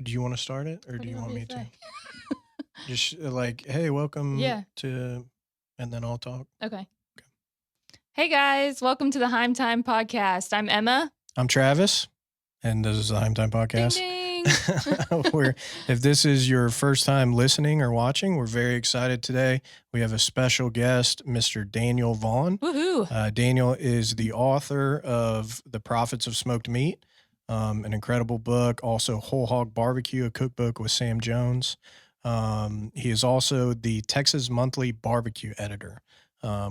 Do you want to start it, or What do you want me to? say? Just like, hey, welcome Yeah. to, and then I'll talk. Okay. Hey guys, welcome to the Heim Time podcast. I'm Emma. I'm Travis, and this is the Heim Time podcast. Ding ding. If this is your first time listening or watching, we're very excited today. We have a special guest, Mr. Daniel Vaughn. Woohoo. Daniel is the author of The Prophets of Smoked Meat, an incredible book. Also, Whole Hog Barbecue, a cookbook with Sam Jones. He is also the Texas Monthly BBQ editor,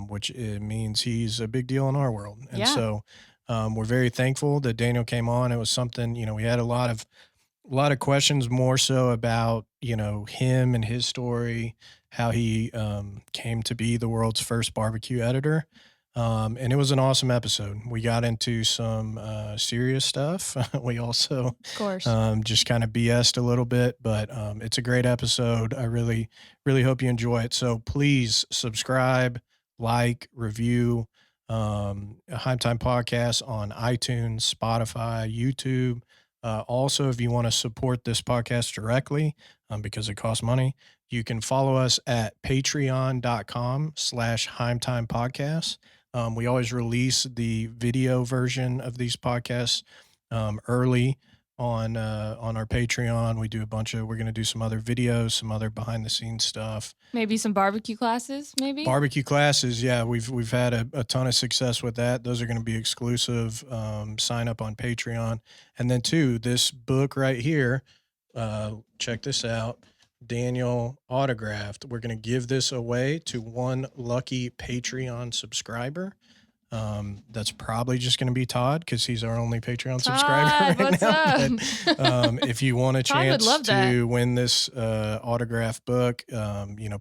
which means he's a big deal in our world. And so we're very thankful that Daniel came on. It was something, we had a lot of questions more so about, him and his story, how he came to be the world's first barbecue editor. And it was an awesome episode. We got into some serious stuff. We also, Of course. just kind of BS'd a little bit, but it's a great episode. I really, really hope you enjoy it. So please subscribe, like, review Heim Time Podcast on iTunes, Spotify, YouTube. Also, if you want to support this podcast directly, because it costs money, you can follow us at patreon.com/HeimTimePodcast. We always release the video version of these podcasts early on our Patreon. We're going to do some other videos, some other behind the scenes stuff. Maybe some barbecue classes, maybe? Barbecue classes, yeah. We've had a ton of success with that. Those are going to be exclusive. Sign up on Patreon. And then too, this book right here, check this out. Daniel autographed. We're going to give this away to one lucky Patreon subscriber. That's probably just going to be Todd, because he's our only Patreon subscriber right what's now. up? But, if you want a Todd would chance love to that. win this autographed book,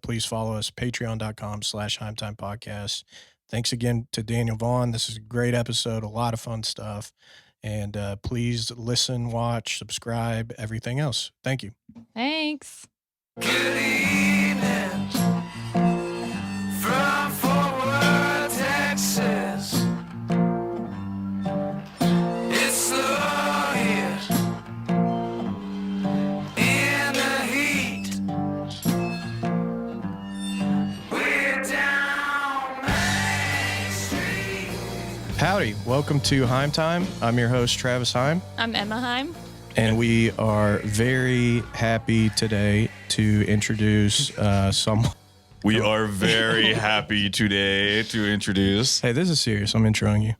please follow us, patreon.com/HeimTimePodcast. Thanks again to Daniel Vaughn. This is a great episode, a lot of fun stuff. And please listen, watch, subscribe, everything else. Thank you. Thanks. Good evening from Fort Worth, Texas. It's slow here in the heat. We're down Main Street. Howdy. Welcome to Heim Time. I'm your host, Travis Heim. I'm Emma Heim. And we are very happy today to introduce someone. We are very happy today to introduce. Hey, this is serious. I'm introing you.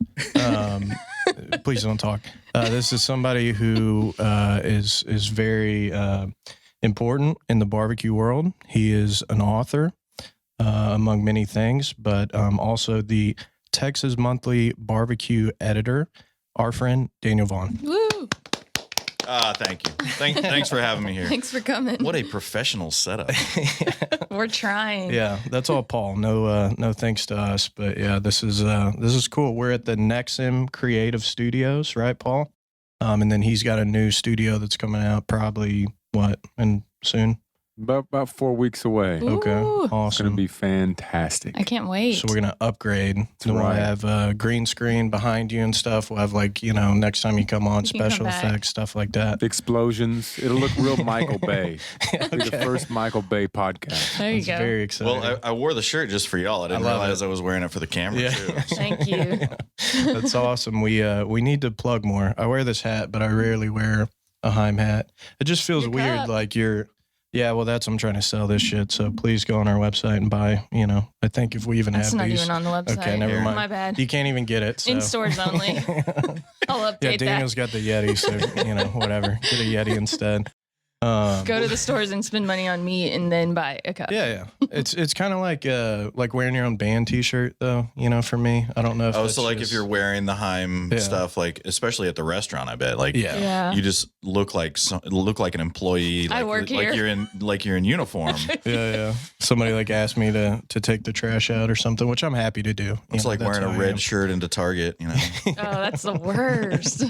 Please don't talk. This is somebody who is very important in the barbecue world. He is an author, among many things, but also the Texas Monthly BBQ editor, our friend Daniel Vaughn. Woo. Thank you. Thanks for having me here. Thanks for coming. What a professional setup. We're trying. Yeah, that's all Paul. No thanks to us. But yeah, this is cool. We're at the Nexim Creative Studios, right, Paul? And then he's got a new studio that's coming out probably soon. About 4 weeks away. Ooh. Okay, It's awesome. going to be fantastic. I can't wait. So we're gonna upgrade. Then we'll right. have a green screen behind you and stuff. We'll have next time you come on, You can come special back. effects, stuff like that. Explosions. It'll look real Michael Bay. It'll be the Okay. first Michael Bay podcast. There you That's go. very exciting. Well, I wore the shirt just for y'all. I didn't I love realize it. I was wearing it for the camera Yeah. too. Thank you. That's awesome. We need to plug more. I wear this hat, but I rarely wear a Heim hat. It just feels Your weird. cup. Like I'm trying to sell this shit. So please go on our website and buy, I think if we even That's have not these. even on the website. Okay, never mind. My bad. You can't even get it. So. In stores only. I'll update Yeah, Daniel's that. got the Yeti, so, whatever. Get a Yeti instead. Go to the stores and spend money on meat and then buy a cup. Yeah. It's kind of like wearing your own band T-shirt, though. For me, I don't know. If Oh, that's so like just- if you're wearing the Heim Yeah. stuff, like especially at the restaurant, I bet, like Yeah. you just look like an employee. I Like, work like here. you're in uniform. Yeah. Somebody asked me to take the trash out or something, which I'm happy to do. It's like that's wearing how a I red am. shirt into Target. Oh, that's the worst.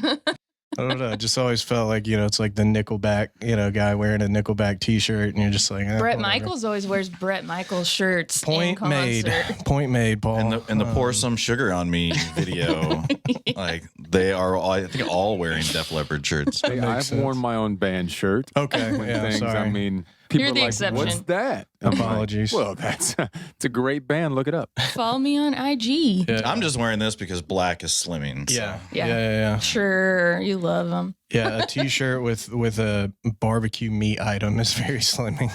I don't know. I just always felt like, it's like the Nickelback, guy wearing a Nickelback T-shirt, and you're just like, Brett whatever. Michaels always wears Brett Michaels shirts in Point made. concert. Point made, Paul. And the pour some sugar on me video, like they are, I think, all wearing Def Leppard shirts. Hey, I've sense. worn my own band shirt. Okay, When yeah, things, sorry. I mean, people You're are the like, exception. what's that? I'm like, Apologies. well, it's a great band. Look it up. Follow me on IG. Yeah. I'm just wearing this because black is slimming. So. Yeah. Yeah. Yeah. Sure, you love them. Yeah, a T-shirt with a barbecue meat item is very slimming.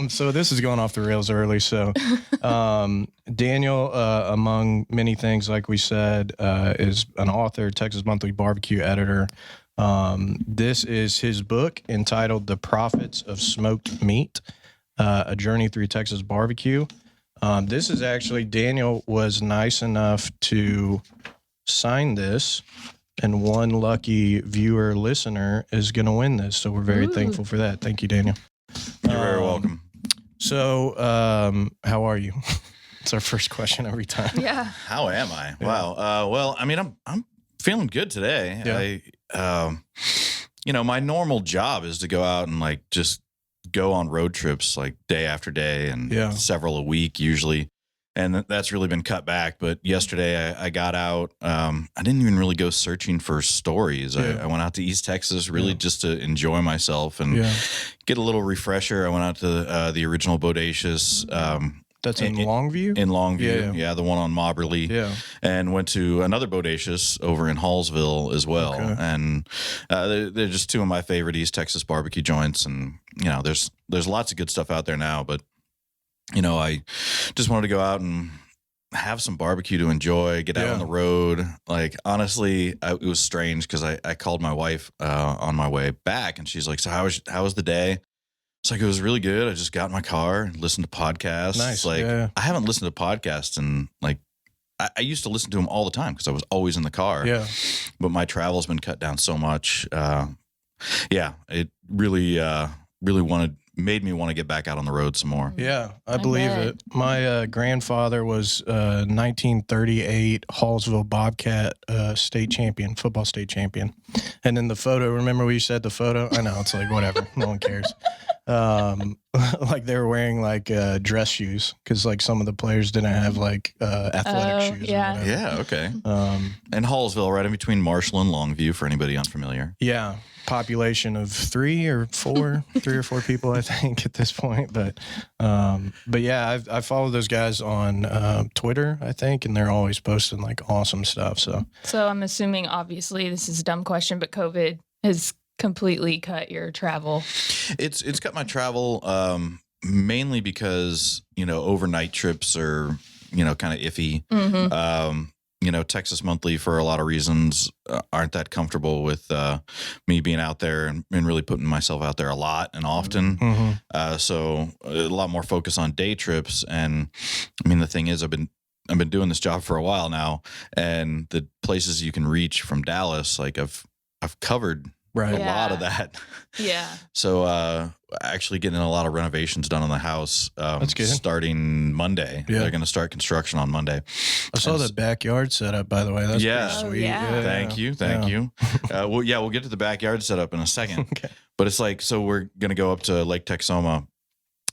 So this is going off the rails early. So Daniel, among many things, like we said, is an author, Texas Monthly BBQ editor. This is his book entitled "The Profits of Smoked Meat: A Journey Through Texas Barbecue." This is actually, Daniel was nice enough to sign this, and one lucky viewer listener is going to win this. So we're very Ooh. thankful for that. Thank you, Daniel. You're very welcome. So, how are you? It's our first question every time. Yeah. How am I? Yeah. Wow. Well, I mean, I'm feeling good today. Yeah. My normal job is to go out and like just go on road trips like day after day and Yeah. several a week usually. And that's really been cut back. But yesterday I got out. I didn't even really go searching for stories. Yeah. I went out to East Texas really Yeah. just to enjoy myself and Yeah, get a little refresher. I went out to the original Bodacious that's in in- Longview. in Longview. Yeah. Yeah, the one on Mobberly. Yeah, And went to another Bodacious over in Hallsville as well. Okay. And they're just two of my favorite East Texas barbecue joints. And, there's lots of good stuff out there now. But, I just wanted to go out and have some barbecue to enjoy, get out Yeah. on the road. Like, honestly, it was strange because I called my wife on my way back. And she's like, so how was the day? It's like, it was really good. I just got in my car and listened to podcasts. Nice. It's like, Yeah. I haven't listened to podcasts in like, I used to listen to them all the time because I was always in the car. yeah, But my travel's been cut down so much. It really made me want to get back out on the road some more. yeah. I I believe bet. it. My grandfather was 1938 Hallsville Bobcat football state champion. And in the photo, remember we said the photo? I know, it's like, whatever. No one cares. Like they were wearing like dress shoes because like some of the players didn't have like athletic shoes. yeah. Or whatever. Yeah, okay. And And Hallsville, right in between Marshall and Longview, for anybody unfamiliar. yeah, population of 3 or 4 people, I think, at this point. But yeah, I follow those guys on Twitter, I think, and they're always posting like awesome stuff. So So I'm assuming, obviously, this is a dumb question, but COVID has completely cut your travel. It's cut my travel mainly because, overnight trips are, kind of iffy. Mm-hmm. Texas Monthly, for a lot of reasons, aren't that comfortable with me being out there and really putting myself out there a lot and often. mhm. So a lot more focus on day trips. And I mean, the thing is, I've been doing this job for a while now, and the places you can reach from Dallas, like I've covered Right. a Yeah. lot of that. Yeah. So actually getting a lot of renovations done on the house. That's good. Starting Monday. Yeah. They're going to start construction on Monday. I saw And the backyard setup, by the way. That's Yeah. pretty Oh, sweet. yeah. Thank you. We'll get to the backyard setup in a second. Okay. But it's like, so we're going to go up to Lake Texoma.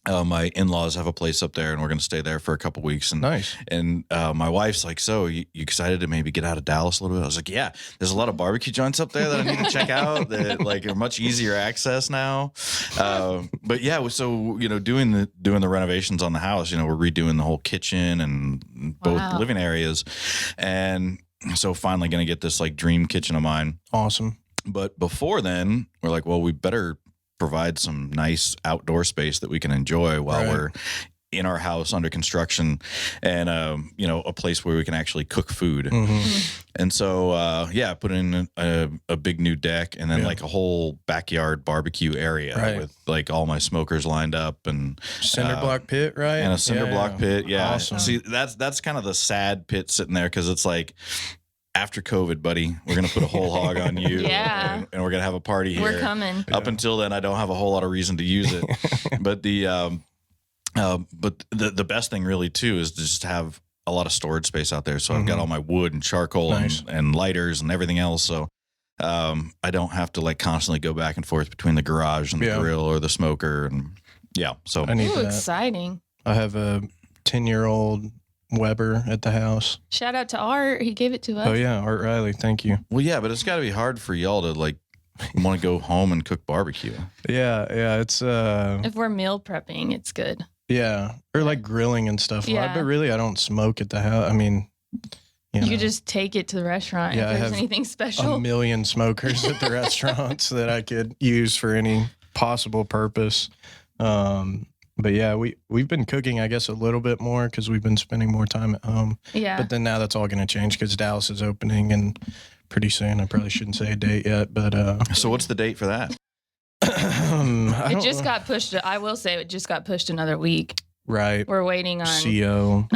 My in-laws have a place up there, and we're going to stay there for a couple weeks. And Nice. and my wife's like, so you excited to maybe get out of Dallas a little bit? I was like, yeah, there's a lot of barbecue joints up there that I need to check out that like are much easier access now. But yeah, so doing the renovations on the house, we're redoing the whole kitchen and both Wow. living areas, and so finally going to get this like dream kitchen of mine. Awesome. But before then, we're like, well, we better provide some nice outdoor space that we can enjoy while Right. we're in our house under construction, and a place where we can actually cook food. Mhm. And so I put in a big new deck, and then Yeah. like a whole backyard barbecue area Right. with like all my smokers lined up and Cinder block pit, right? and a cinder block pit. Yeah. Awesome. See, that's kind of the sad pit sitting there, because it's like, after COVID, buddy, we're gonna put a whole hog on you, Yeah. and we're gonna have a party here. We're coming. Up until then, I don't have a whole lot of reason to use it. But the best thing really too is to just have a lot of storage space out there. So I've got Mhm. all my wood and charcoal Nice. and lighters and everything else. So I don't have to like constantly go back and forth between the garage and the Yeah. grill or the smoker. And yeah, so I need Ooh, that. exciting. I have a 10-year-old Weber at the house. Shout out to Art. He gave it to us. Oh yeah, Art Riley. Thank you. Well, yeah, but it's got to be hard for y'all to like want to go home and cook barbecue. Yeah. It's If we're meal prepping, it's good. yeah, or like grilling and stuff. Yeah. But really, I don't smoke at the house. I mean, you know, could just take it to the restaurant Yeah, I if there's have anything a special. million smokers at the restaurants that I could use for any possible purpose. But yeah, we've been cooking, I guess, a little bit more because we've been spending more time at home. Yeah. But then now that's all going to change because Dallas is opening and pretty soon. I probably shouldn't say a date yet, but So what's the date for that? It just got pushed. I will say it just got pushed another week. right. We're waiting on CO.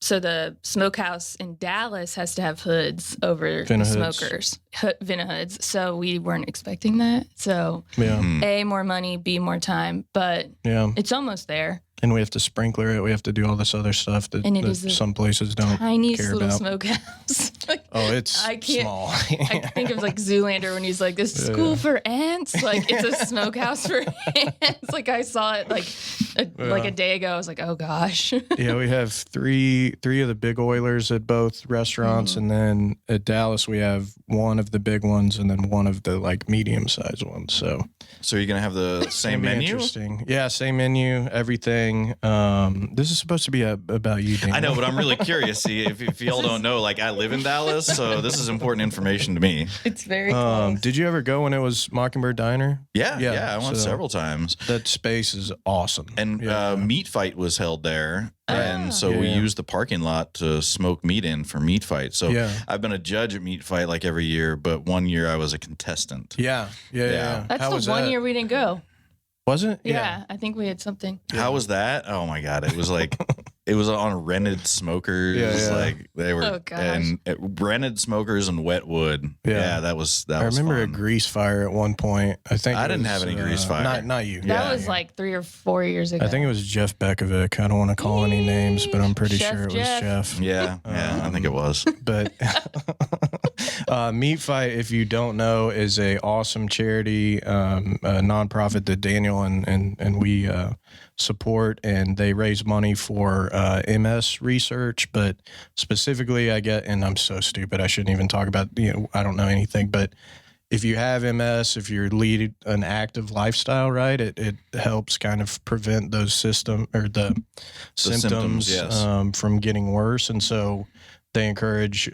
So the smokehouse in Dallas has to have hoods over the Vinahoods. smokers, Vinahoods. So we weren't expecting that. So Yeah, A, more money, B, more time, but yeah. it's almost there. And we have to sprinkler it. We have to do all this other stuff that, And it that is a some places don't Tiniest care little about. smokehouse. Like, Oh, it's I can't- small. I think of like Zoolander when he's like, this is Yeah, school yeah. for ants. Like it's a smokehouse for ants. Like I saw it like a day ago. I was like, oh gosh. Yeah, we have three of the big oilers at both restaurants, Mm-hmm. and then at Dallas we have one of the big ones, and then one of the like medium-sized ones. So So you're gonna have the same it'll be menu? interesting. Yeah, same menu, everything. This is supposed to be about you, Daniel. I know, but I'm really curious. See, if y'all don't know, like I live in Dallas, so this is important information to me. It's very close. Did you ever go when it was Mockingbird Diner? Yeah, Yeah, yeah, I went so- several times. That space is awesome. And Yeah. Meat Fight was held there, and so Yeah, we yeah. used the parking lot to smoke meat in for Meat Fight. So Yeah. I've been a judge at Meat Fight like every year, but one year I was a contestant. Yeah. That's How the was one that? year we didn't go. Was it? Yeah, I think we had something. How was that? Oh my god, it was like it was on rented smokers. Yeah, yeah. Like they were Oh, gosh. and rented smokers and wet wood. Yeah. Yeah, that was I remember a fun. grease fire at one point. I think I it didn't was, have any grease fire. Not you. That Yeah. was like 3 or 4 years ago. I think it was Jeff Bekovic. I don't want to call any names, but I'm pretty Chef sure it was Jeff. Jeff. Yeah, I think it was. But Meat Fight, if you don't know, is a awesome charity, a nonprofit that Daniel and we support, and they raise money for MS research. But specifically, and I'm so stupid, I shouldn't even talk about, I don't know anything, but if you have MS, if you're leading an active lifestyle, right, it helps kind of prevent those symptoms symptoms, yes. from getting worse. And so they encourage,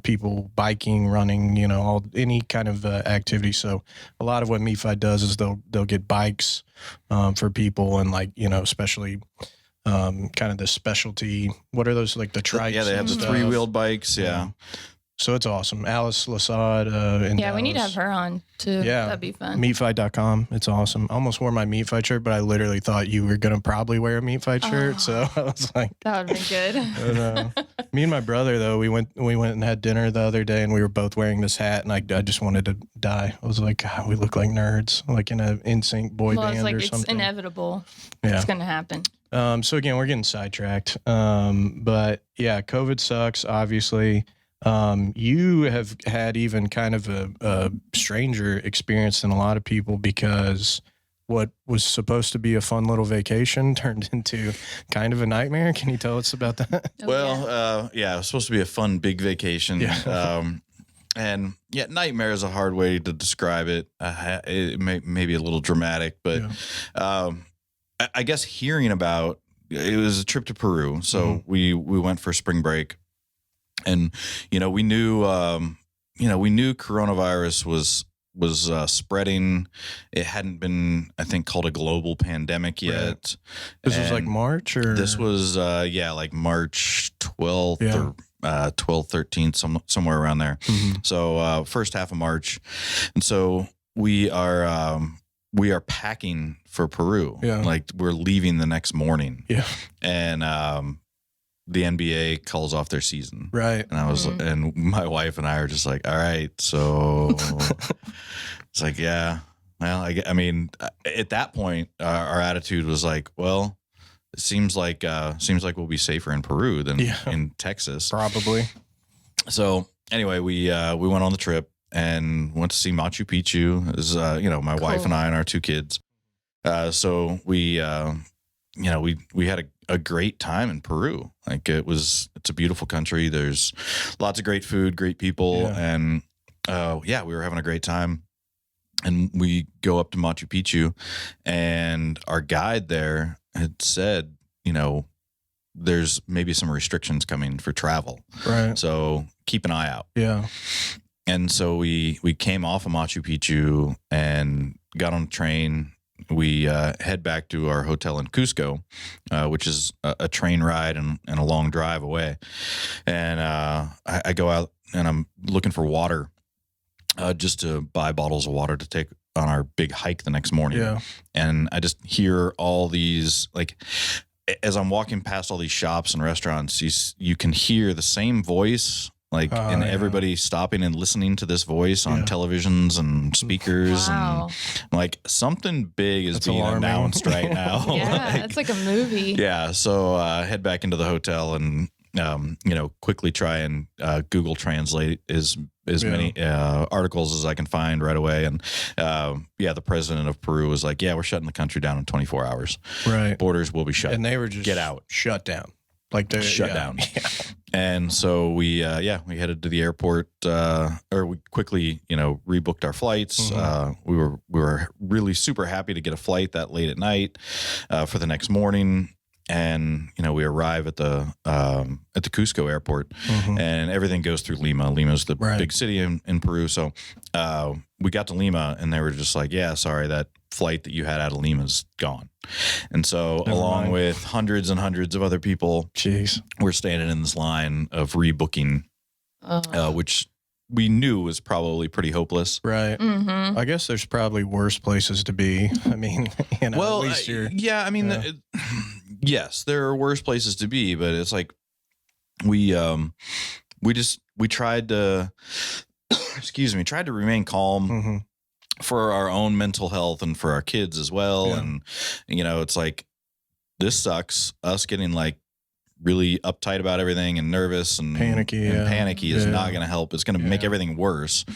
people biking, running, any kind of activity. So a lot of what Meat Fight does is they'll get bikes for people, and especially kind of the specialty. What are those, like the trikes? Yeah, they have and the stuff? 3-wheeled bikes. Yeah. So it's awesome. Alice Lasad. Yeah, we need to have her on too. Yeah. That'd be fun. Meatfight.com. It's awesome. I almost wore my Meat Fight shirt, but I literally thought you were going to probably wear a Meat Fight shirt. So I was like, That would have been good. but, me and my brother, though, we went and had dinner the other day, and we were both wearing this hat, and I just wanted to die. I was like, God, we look like nerds, like in an NSYNC boy Well, band it's like or it's something. inevitable. Yeah. It's going to happen. So again, we're getting sidetracked. But yeah, COVID sucks, obviously. You have had even kind of a stranger experience than a lot of people, because what was supposed to be a fun little vacation turned into kind of a nightmare. Can you tell us about that? Oh, Well, yeah, it was supposed to be a fun big vacation. Yeah. And yeah, nightmare is a hard way to describe it. It may be a little dramatic, but I guess hearing about it was a trip to Peru. So we went for spring break, and we knew coronavirus was spreading. It hadn't been, I think, called a global pandemic yet. This was like And March, or this was like March 12th Yeah. or 12th, 13th, somewhere around there. Mhm. So first half of March, and so we are packing for Peru. Yeah. Like we're leaving the next morning. Yeah. And the NBA calls off their season. Right. And I was, and my wife and I are just like, all right, so it's like, yeah, well, I mean, at that point, our attitude was like, well, it seems like we'll be safer in Peru than in Texas. Probably. So anyway, we went on the trip and went to see Machu Picchu. It was, my wife and I and our 2 kids. So we had a great time in Peru. Like it's a beautiful country. There's lots of great food, great people, and we were having a great time. And we go up to Machu Picchu, and our guide there had said, there's maybe some restrictions coming for travel. Right. So keep an eye out. Yeah. And so we came off of Machu Picchu and got on a train. We head back to our hotel in Cusco, which is a train ride and a long drive away. And I go out and I'm looking for water, just to buy bottles of water to take on our big hike the next morning. Yeah. And I just hear all these, like, as I'm walking past all these shops and restaurants, you can hear the same voice, like, and everybody stopping and listening to this voice on televisions and speakers. Wow. And like something big is That's being alarming. announced right now. Yeah, it's like a movie. Yeah. So head back into the hotel and, quickly try and Google Translate as many articles as I can find right away. And the president of Peru was like, we're shutting the country down in 24 hours. Right. Borders will be shut. And they were just get out. shut down. Like they shut down. And so we headed to the airport, or we quickly, rebooked our flights. Mm-hmm. We were really super happy to get a flight that late at night, for the next morning. And, we arrive at the Cusco airport, and everything goes through Lima. Lima's the big city in Peru. So, we got to Lima and they were just like, sorry, that flight that you had out of Lima's gone. And so along with hundreds and hundreds of other people, we're standing in this line of rebooking, which we knew was probably pretty hopeless. Right. Mm-hmm. I guess there's probably worse places to be. I mean, at least you're. Yes, there are worse places to be, but it's like we tried to tried to remain calm for our own mental health and for our kids as well. Yeah. And it's like, this sucks. Us getting like really uptight about everything and nervous and panicky is not going to help. It's going to make everything worse.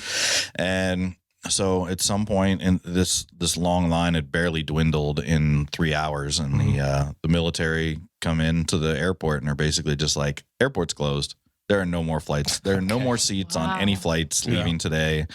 And so at some point in this long line had barely dwindled in 3 hours, and the military come into the airport and are basically just like, airport's closed. There are no more flights. There are no more seats on any flights leaving today.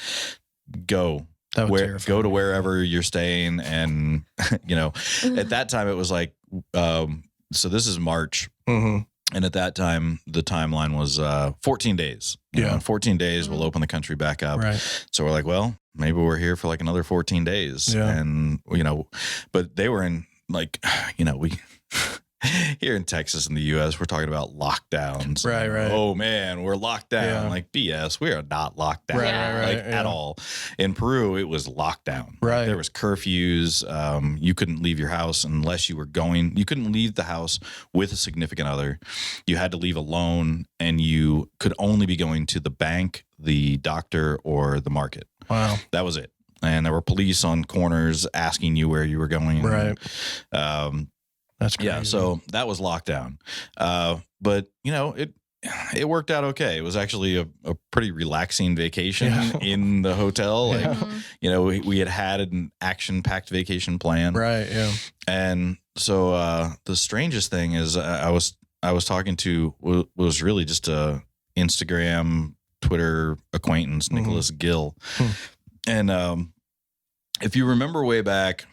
Go. Go to wherever you're staying. And, at that time it was like, so this is March. And at that time, the timeline was 14 days. In 14 days, we'll open the country back up. Right. So we're like, well, maybe we're here for like another 14 days. Yeah. And, but they were in like, we here in Texas in the U.S., we're talking about lockdowns. Right. Oh, man, we're locked down. Yeah. Like, BS, we are not locked down. Right. At all. In Peru, it was lockdown. Right. There was curfews. You couldn't leave your house unless you were going. You couldn't leave the house with a significant other. You had to leave alone, and you could only be going to the bank, the doctor, or the market. Wow. That was it. And there were police on corners asking you where you were going. Right. That's crazy. Yeah, so that was lockdown. But, it worked out okay. It was actually a pretty relaxing vacation in the hotel. Like, we had an action-packed vacation plan. Right, yeah. And so the strangest thing is I was talking to was really just a Instagram, Twitter acquaintance, Nicholas Gill. And if you remember way back,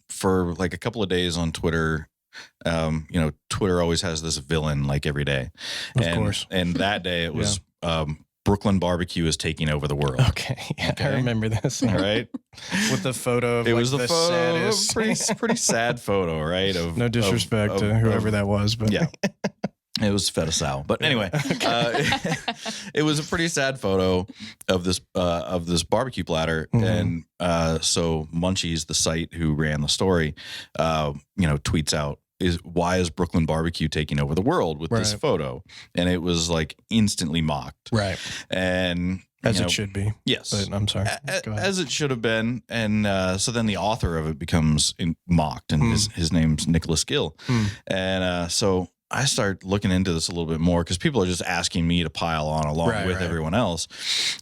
for like a couple of days on Twitter, Twitter always has this villain like every day. Of course. And that day it was Brooklyn barbecue is taking over the world. Okay. Yeah, I remember this. All right. With the photo of It was the photo, saddest. pretty sad photo, right? Of No disrespect to whoever that was, but yeah. It was Fettisau. But anyway, it was a pretty sad photo of this barbecue platter. And so Munchies, the site who ran the story, tweets out, why is Brooklyn barbecue taking over the world with this photo? And it was like instantly mocked. Right. And as it should be. Yes. But I'm sorry. As it should have been. And so then the author of it becomes mocked, and his name's Nicholas Gill. And so I start looking into this a little bit more because people are just asking me to pile on along with everyone else.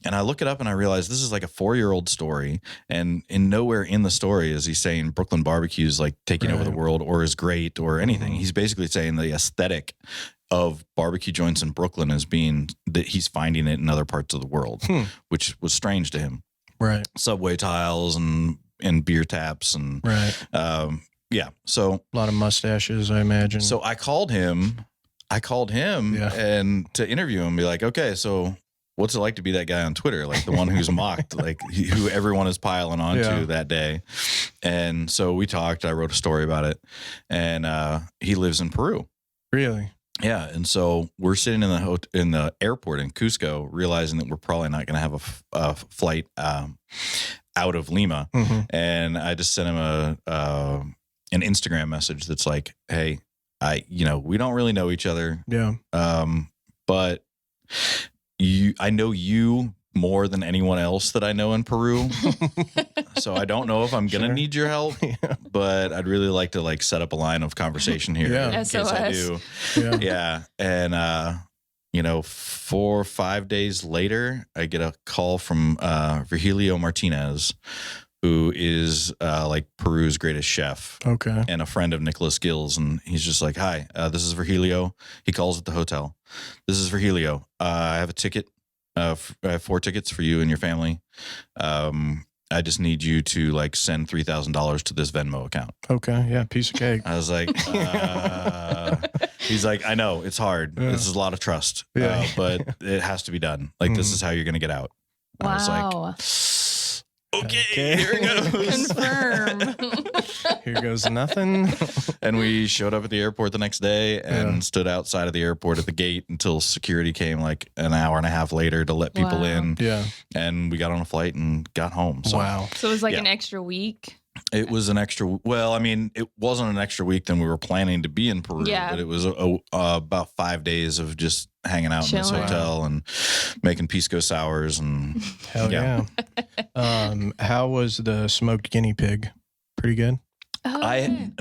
And I look it up and I realize this is like a 4-year-old story. And in nowhere in the story is he saying Brooklyn barbecue is like taking over the world or is great or anything. He's basically saying the aesthetic of barbecue joints in Brooklyn is being that he's finding it in other parts of the world, which was strange to him. Right. Subway tiles and beer taps and yeah. So a lot of mustaches, I imagine. So I called him and to interview him, be like, okay, so what's it like to be that guy on Twitter? Like the one who's mocked, like who everyone is piling onto that day. And so we talked, I wrote a story about it, and he lives in Peru. Really? Yeah. And so we're sitting in the airport in Cusco, realizing that we're probably not going to have a flight out of Lima. And I just sent him an Instagram message that's like, hey, we don't really know each other. Yeah. But I know you more than anyone else that I know in Peru. So I don't know if I'm going to need your help, but I'd really like to like set up a line of conversation here. Yeah. In case I do. Yeah. And, 4 or 5 days later, I get a call from Virgilio Martinez, who is like Peru's greatest chef. Okay. And a friend of Nicholas Gill's. And he's just like, hi, this is Virgilio. He calls at the hotel. This is Virgilio. I have a ticket. I have 4 tickets for you and your family. I just need you to like send $3,000 to this Venmo account. Okay. Yeah. Piece of cake. I was like, he's like, I know it's hard. Yeah. This is a lot of trust, Yeah. but it has to be done. Like, this is how you're going to get out. Wow. I was like, okay, here it goes. Confirm. Here goes nothing. And we showed up at the airport the next day and stood outside of the airport at the gate until security came like an hour and a half later to let people in. Yeah. And we got on a flight and got home. So Wow. So it was like an extra week. it was an extra, well, I mean, it wasn't an extra week than we were planning to be in Peru, but it was about 5 days of just hanging out in this hotel and making pisco sours and hell yeah. How was the smoked guinea pig? Pretty good. Oh, I had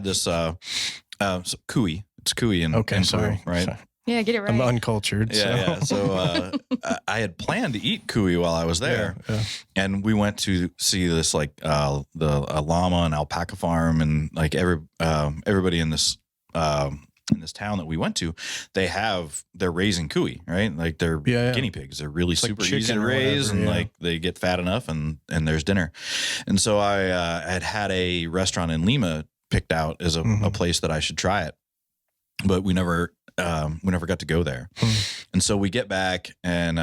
this cuy. It's cuy in Peru, right? Sorry. Yeah, get it right. I'm uncultured. Yeah. So I had planned to eat cuy while I was there, and we went to see this like the llama and alpaca farm, and like everybody in this town that we went to, they're raising cuy, right? Like they're guinea pigs. They're really super easy to raise, and like they get fat enough, and there's dinner. And so I had a restaurant in Lima picked out as a place that I should try it, but we never got to go there. And so we get back and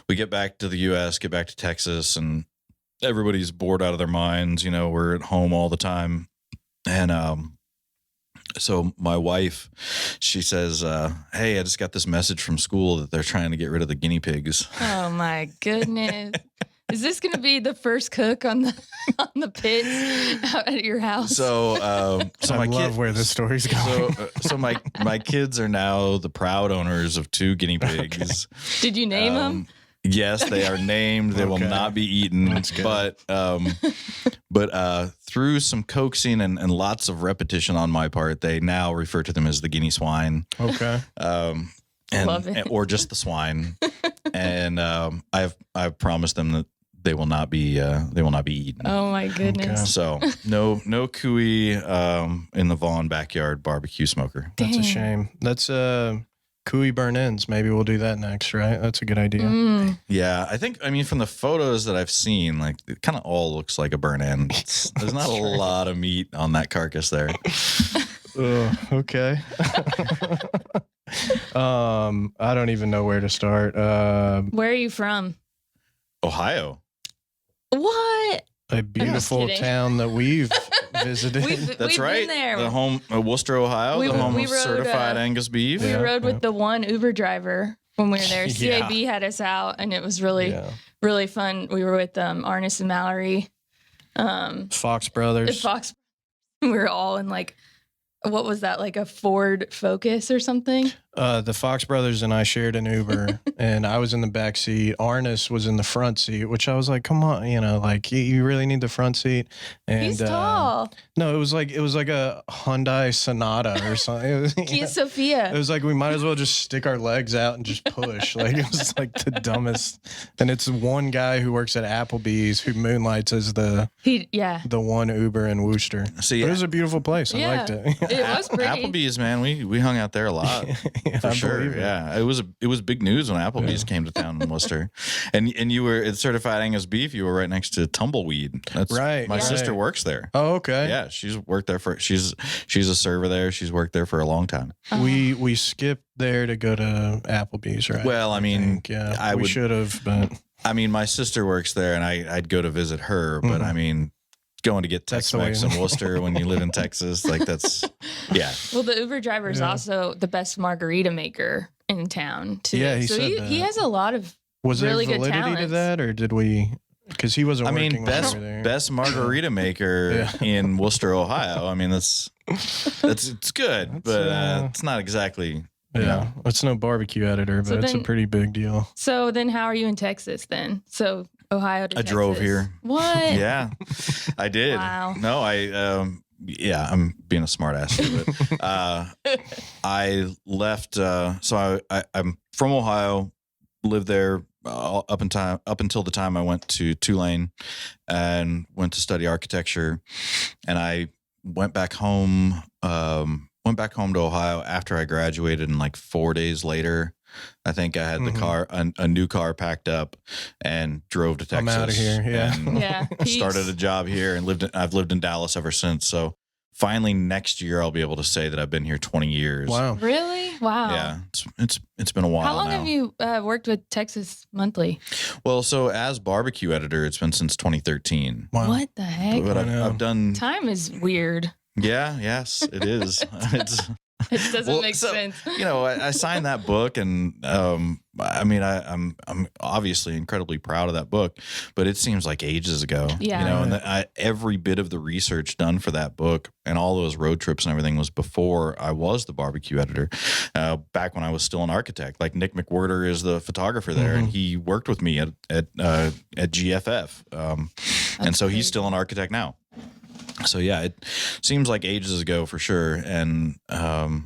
we get back to the US, get back to Texas, and everybody's bored out of their minds. We're at home all the time. And so my wife, she says, hey, I just got this message from school that they're trying to get rid of the guinea pigs. Oh my goodness. Is this going to be the first cook on the pits out at your house? So, I love where this story's going. So my kids are now the proud owners of 2 guinea pigs. Did you name them? Yes, they are named. They will not be eaten. But through some coaxing and lots of repetition on my part, they now refer to them as the guinea swine. Okay. Love it. Or just the swine. And I've promised them that they will not be eaten. Oh my goodness. Okay. So no cuy in the Vaughn backyard barbecue smoker. That's a shame. That's cuy burn-ins. Maybe we'll do that next, right? That's a good idea. Yeah, I mean, from the photos that I've seen, like it kind of all looks like a burn-in. There's not a lot of meat on that carcass there. Okay. I don't even know where to start. Where are you from? Ohio. What? A beautiful town that we've visited. That's we've right. Been there. The home of Worcester, Ohio, the home of certified Angus beef. We rode with the one Uber driver when we were there. Yeah. CAB had us out, and it was really, really fun. We were with Arnis and Mallory. Fox Brothers. We were all in like, what was that, like a Ford Focus or something? The Fox brothers and I shared an Uber, and I was in the back seat. Arnis was in the front seat, which I was like, "Come on, like you really need the front seat." And He's tall. no, it was like a Hyundai Sonata or something. It was, Kia Sophia. it was like we might as well just stick our legs out and just push. Like it was like the dumbest. And it's one guy who works at Applebee's who moonlights as the one Uber in Worcester. So, But it was a beautiful place. I liked it. It was pretty. Applebee's, man, we hung out there a lot. For I sure, believe it. yeah. It was big news when Applebee's came to town in Worcester, and you were at Certified Angus Beef. You were right next to Tumbleweed. That's Right, My right. sister works there. Oh, okay. Yeah, she's worked there she's a server there. She's worked there for a long time. We skipped there to go to Applebee's, right? Well, I mean, yeah, we should have, but I mean, my sister works there, and I'd go to visit her. But I mean, going to get That's the Tex-Mex way. in Worcester when you live in Texas, like that's Well, the Uber driver is also the best margarita maker in town too. Yeah, he so said he that. has a lot of was really there good validity to talents. that, or did we? Because he wasn't. I working mean, when we were there. best margarita maker in Worcester, Ohio. I mean, it's good, but it's not exactly. Yeah, it's no barbecue editor, but So it's a then- pretty big deal. So then, how are you in Texas then? So Ohio to I drove Texas. here. What? Yeah, I did. Wow. No, yeah, I'm being a smart ass here, but I left. So I'm from Ohio, lived there up until the time I went to Tulane and went to study architecture, and I went back home. Went back home to Ohio after I graduated, and like 4 days later, I think I had the car, a new car packed up, and drove to Texas. I'm outta here, yeah. and Yeah. Peace. started a job here, and I've lived in Dallas ever since. So finally, next year I'll be able to say that I've been here 20 years. Wow. Really? Wow. Yeah, it's been a while. How long now. have you worked with Texas Monthly? Well, so as barbecue editor, it's been since 2013. Wow. What the heck? But I know. I've done. Time is weird. Yeah. Yes, it is. It's. It doesn't Well, make so, sense. You know, I signed that book, and I mean, I'm obviously incredibly proud of that book, but it seems like ages ago. Yeah. You know, and every bit of the research done for that book and all those road trips and everything was before I was the barbecue editor. Back when I was still an architect, like Nick McWhirter is the photographer there, and he worked with me at GFF, and so crazy. he's still an architect now. So yeah, it seems like ages ago for sure, and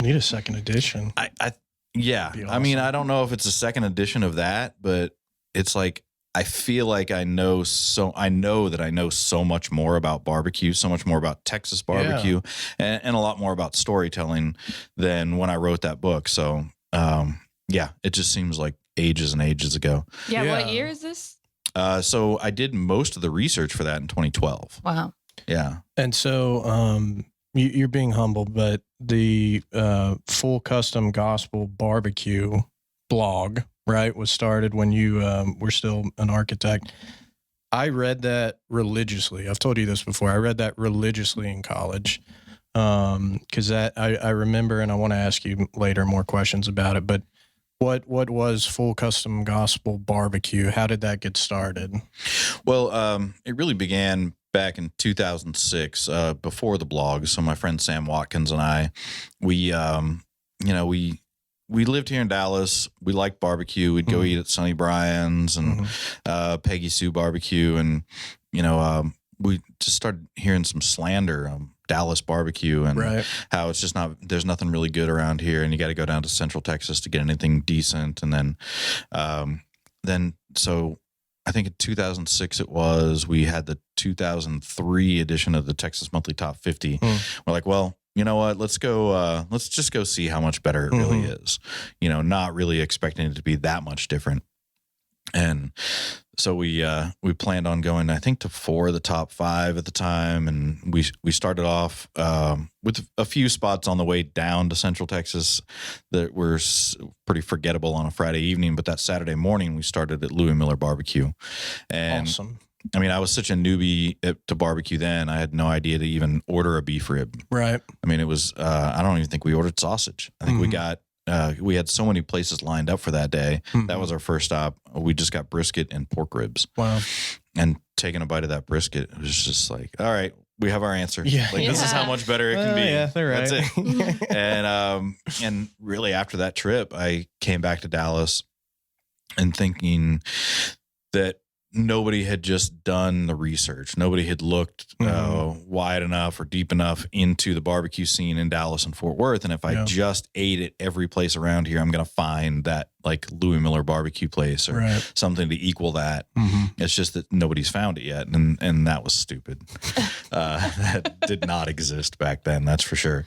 Need a second edition. yeah. Be I mean, awesome. I don't know if it's a second edition of that, but it's like I feel like I know that I know so much more about barbecue, so much more about Texas barbecue, and a lot more about storytelling than when I wrote that book. So yeah, it just seems like ages and ages ago. Yeah. Yeah. What year is this? So I did most of the research for that in 2012. Wow. Yeah. And so you're being humble, but the Full Custom Gospel Barbecue blog, right, was started when you were still an architect. I read that religiously. I've told you this before. I read that religiously in college because I remember, and I want to ask you later more questions about it, but what was Full Custom Gospel Barbecue? How did that get started? Well, it really began back in 2006, before the blog. So my friend Sam Watkins and I, we lived here in Dallas. We liked barbecue. We'd go eat at Sonny Bryan's and Peggy Sue Barbecue, and we just started hearing some slander on Dallas barbecue and Right. how it's just there's nothing really good around here, and you got to go down to Central Texas to get anything decent. And then so I think in 2006 we had the 2003 edition of the Texas Monthly Top 50. We're like, well, you know what? Let's just go see how much better it really is. You know, not really expecting it to be that much different. And so we planned on going, I think, to 4 of the top 5 at the time, and we started off with a few spots on the way down to Central Texas that were pretty forgettable on a Friday evening. But that Saturday morning, we started at Louis Miller Barbecue, and Awesome. I mean, I was such a newbie to barbecue then. I had no idea to even order a beef rib. Right. I mean, it was I don't even think we ordered sausage. I think we had so many places lined up for that day. That was our first stop. We just got brisket and pork ribs. Wow. And taking a bite of that brisket, it was just like, all right, we have our answer. Yeah. Like this is how Yeah. much better it can be. Yeah, they're right. That's it. And really after that trip, I came back to Dallas and thinking that nobody had just done the research. Nobody had looked wide enough or deep enough into the barbecue scene in Dallas and Fort Worth. And if I just ate at every place around here, I'm going to find that like Louis Miller barbecue place or something to equal that. It's just that nobody's found it yet. And that was stupid. That did not exist back then. That's for sure.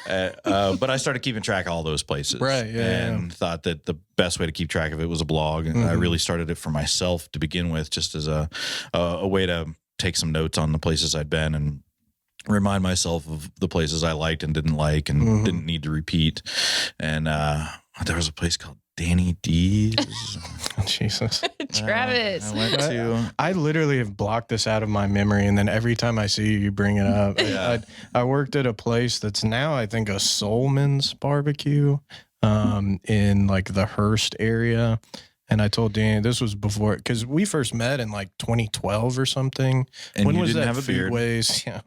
But I started keeping track of all those places. Right. Yeah. And thought that the best way to keep track of it was a blog. And I really started it for myself to begin with, just as a way to take some notes on the places I'd been and remind myself of the places I liked and didn't like and didn't need to repeat. And there was a place called Danny D's. Jesus. Travis. I went to. I literally have blocked this out of my memory, and then every time I see you, you bring it up. Yeah. I worked at a place that's now, I think, a Soulman's barbecue in like the Hearst area. And I told Danny, this was before, because we first met in like 2012 or something. And when you was didn't that have a beard. Foodways? Yeah,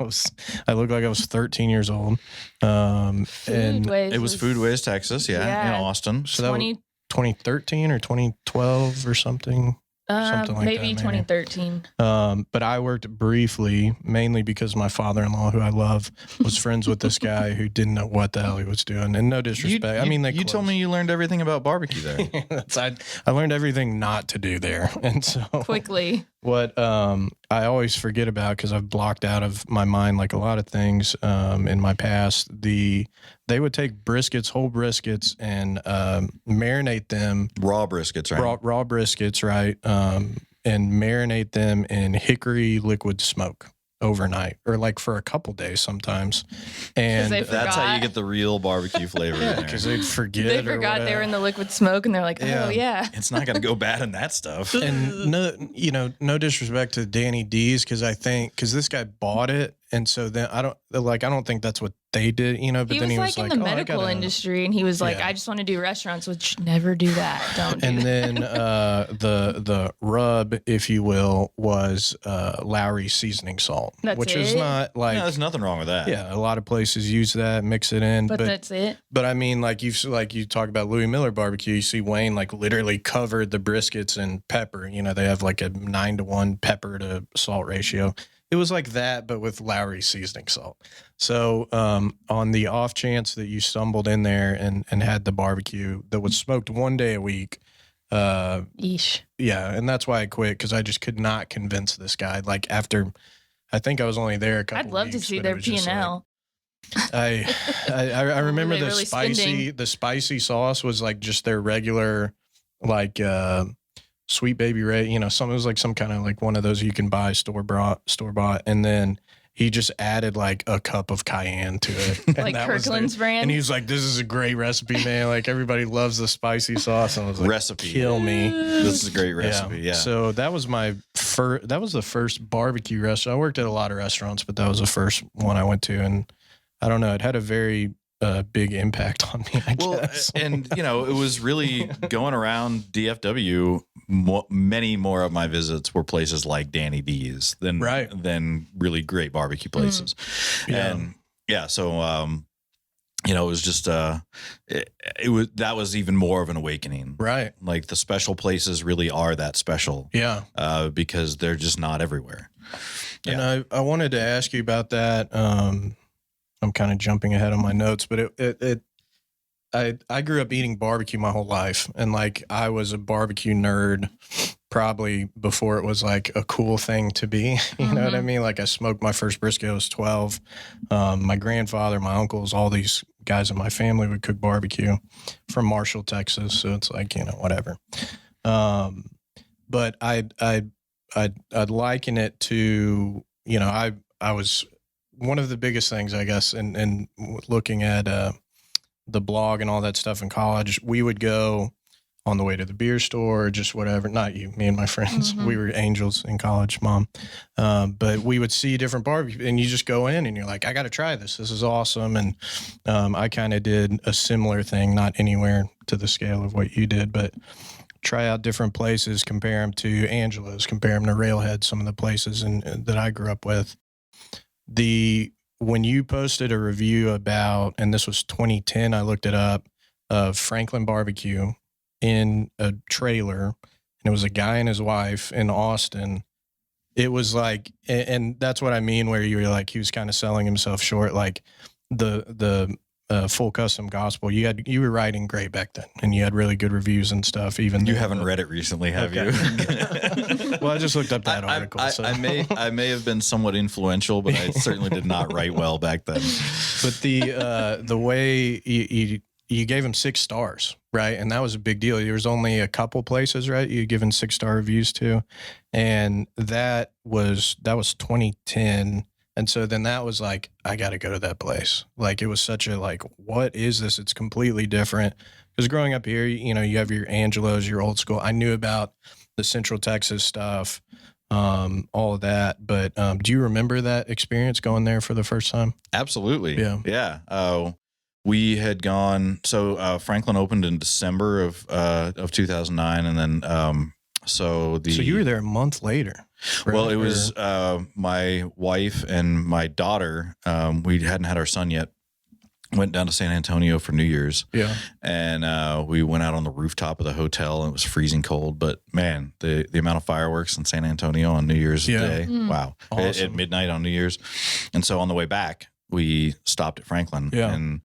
I looked like I was 13 years old. And Foodways It was Foodways, Texas. Yeah. In Austin. so that was 20, 2013 or 2012 or something. Something like maybe that, 2013. But I worked briefly, mainly because my father-in-law, who I love, was friends with this guy who didn't know what the hell he was doing. And no disrespect. I mean, you told me you learned everything about barbecue there. I learned everything not to do there. And so Quickly. what I always forget about, because I've blocked out of my mind like a lot of things in my past, they would take briskets, whole briskets, and marinate them. Raw briskets, right? Raw briskets, right? And marinate them in hickory liquid smoke overnight, or like for a couple days sometimes. And they That's how you forgot. get the real barbecue flavor in there. because they'd forget. They or forgot they were in whatever. the liquid smoke and they're like, oh, yeah. It's not going to go bad in that stuff. And no disrespect to Danny D's, because this guy bought it, and so then I don't think that's what they did, but He then was he like was in like, the "Oh, I medical gotta-" industry, and he was like, Yeah. I just want to do restaurants, which never do that. Don't do And that. then the rub, if you will, was Lowry seasoning salt, That's which is it? not like No, there's nothing wrong with that. a lot of places use that, mix it in, But that's it. But I mean, like you talk about Louis Miller barbecue, you see Wayne like literally covered the briskets in pepper. They have like a 9-to-1 pepper to salt ratio. It was like that, but with Lowry seasoning salt. So on the off chance that you stumbled in there and had the barbecue that was smoked one day a week, Yeesh. yeah, and that's why I quit, because I just could not convince this guy. Like after, I think I was only there a couple. I'd love to weeks, see but it their was just like- P&L. I remember Were they the really spicy spending? sauce was like just their regular like Sweet Baby Ray, it was like some kind of like one of those you can buy store bought, and then he just added like a cup of cayenne to it. And Like that was Kirkland's brand? And he was like, "This is a great recipe, man. Like everybody loves the spicy sauce." And I was like, Recipe. "Kill me." This is a great recipe. Yeah. So that was that was the first barbecue restaurant. I worked at a lot of restaurants, but that was the first one I went to, and I don't know, it had a very big impact on me, I guess. And it was really going around DFW. Many more of my visits were places like Danny D's than really great barbecue places. Yeah. And yeah, so it was just that was even more of an awakening. Right. Like the special places really are that special. Yeah. Because they're just not everywhere. And I wanted to ask you about that. I'm kind of jumping ahead on my notes, but I grew up eating barbecue my whole life, and like I was a barbecue nerd probably before it was like a cool thing to be. You know what I mean? Like I smoked my first brisket, I was 12. My grandfather, my uncles, all these guys in my family would cook barbecue from Marshall, Texas. So it's like, whatever. But I'd liken it to, I was one of the biggest things, I guess, and looking at the blog and all that stuff in college, we would go on the way to the beer store or just whatever. Not you, me and my friends. We were angels in college, Mom. But we would see different barbecue, and you just go in and you're like, I got to try this. This is awesome. And I kind of did a similar thing, not anywhere to the scale of what you did, but try out different places, compare them to Angela's, compare them to Railhead, some of the places that I grew up with. when you posted a review about, and this was 2010, I looked it up, of Franklin Barbecue in a trailer, and it was a guy and his wife in Austin. It was like, and that's what I mean, where you were like, he was kind of selling himself short, like the full custom gospel. You were writing great back then, and you had really good reviews and stuff. Even You though- haven't read it recently, have you? Well, I just looked up that article. I, so. I may have been somewhat influential, but I certainly did not write well back then. But the way you gave him 6 stars, right? And that was a big deal. There was only a couple places, right? You given 6-star reviews to, and that was 2010. And so then that was like, I got to go to that place. Like, it was such a like, what is this? It's completely different. Because growing up here, you know, you have your Angelos, your old school. I knew about the Central Texas stuff, all of that. But do you remember that experience going there for the first time? Absolutely. Yeah. Yeah. We had gone. So Franklin opened in December of 2009, and then so you were there a month later. Right? Well, it was my wife and my daughter. We hadn't had our son yet. Went down to San Antonio for New Year's. Yeah. And we went out on the rooftop of the hotel, and it was freezing cold. But man, the amount of fireworks in San Antonio on New Year's Day. Wow. Awesome. At midnight on New Year's. And so on the way back, we stopped at Franklin. Yeah. And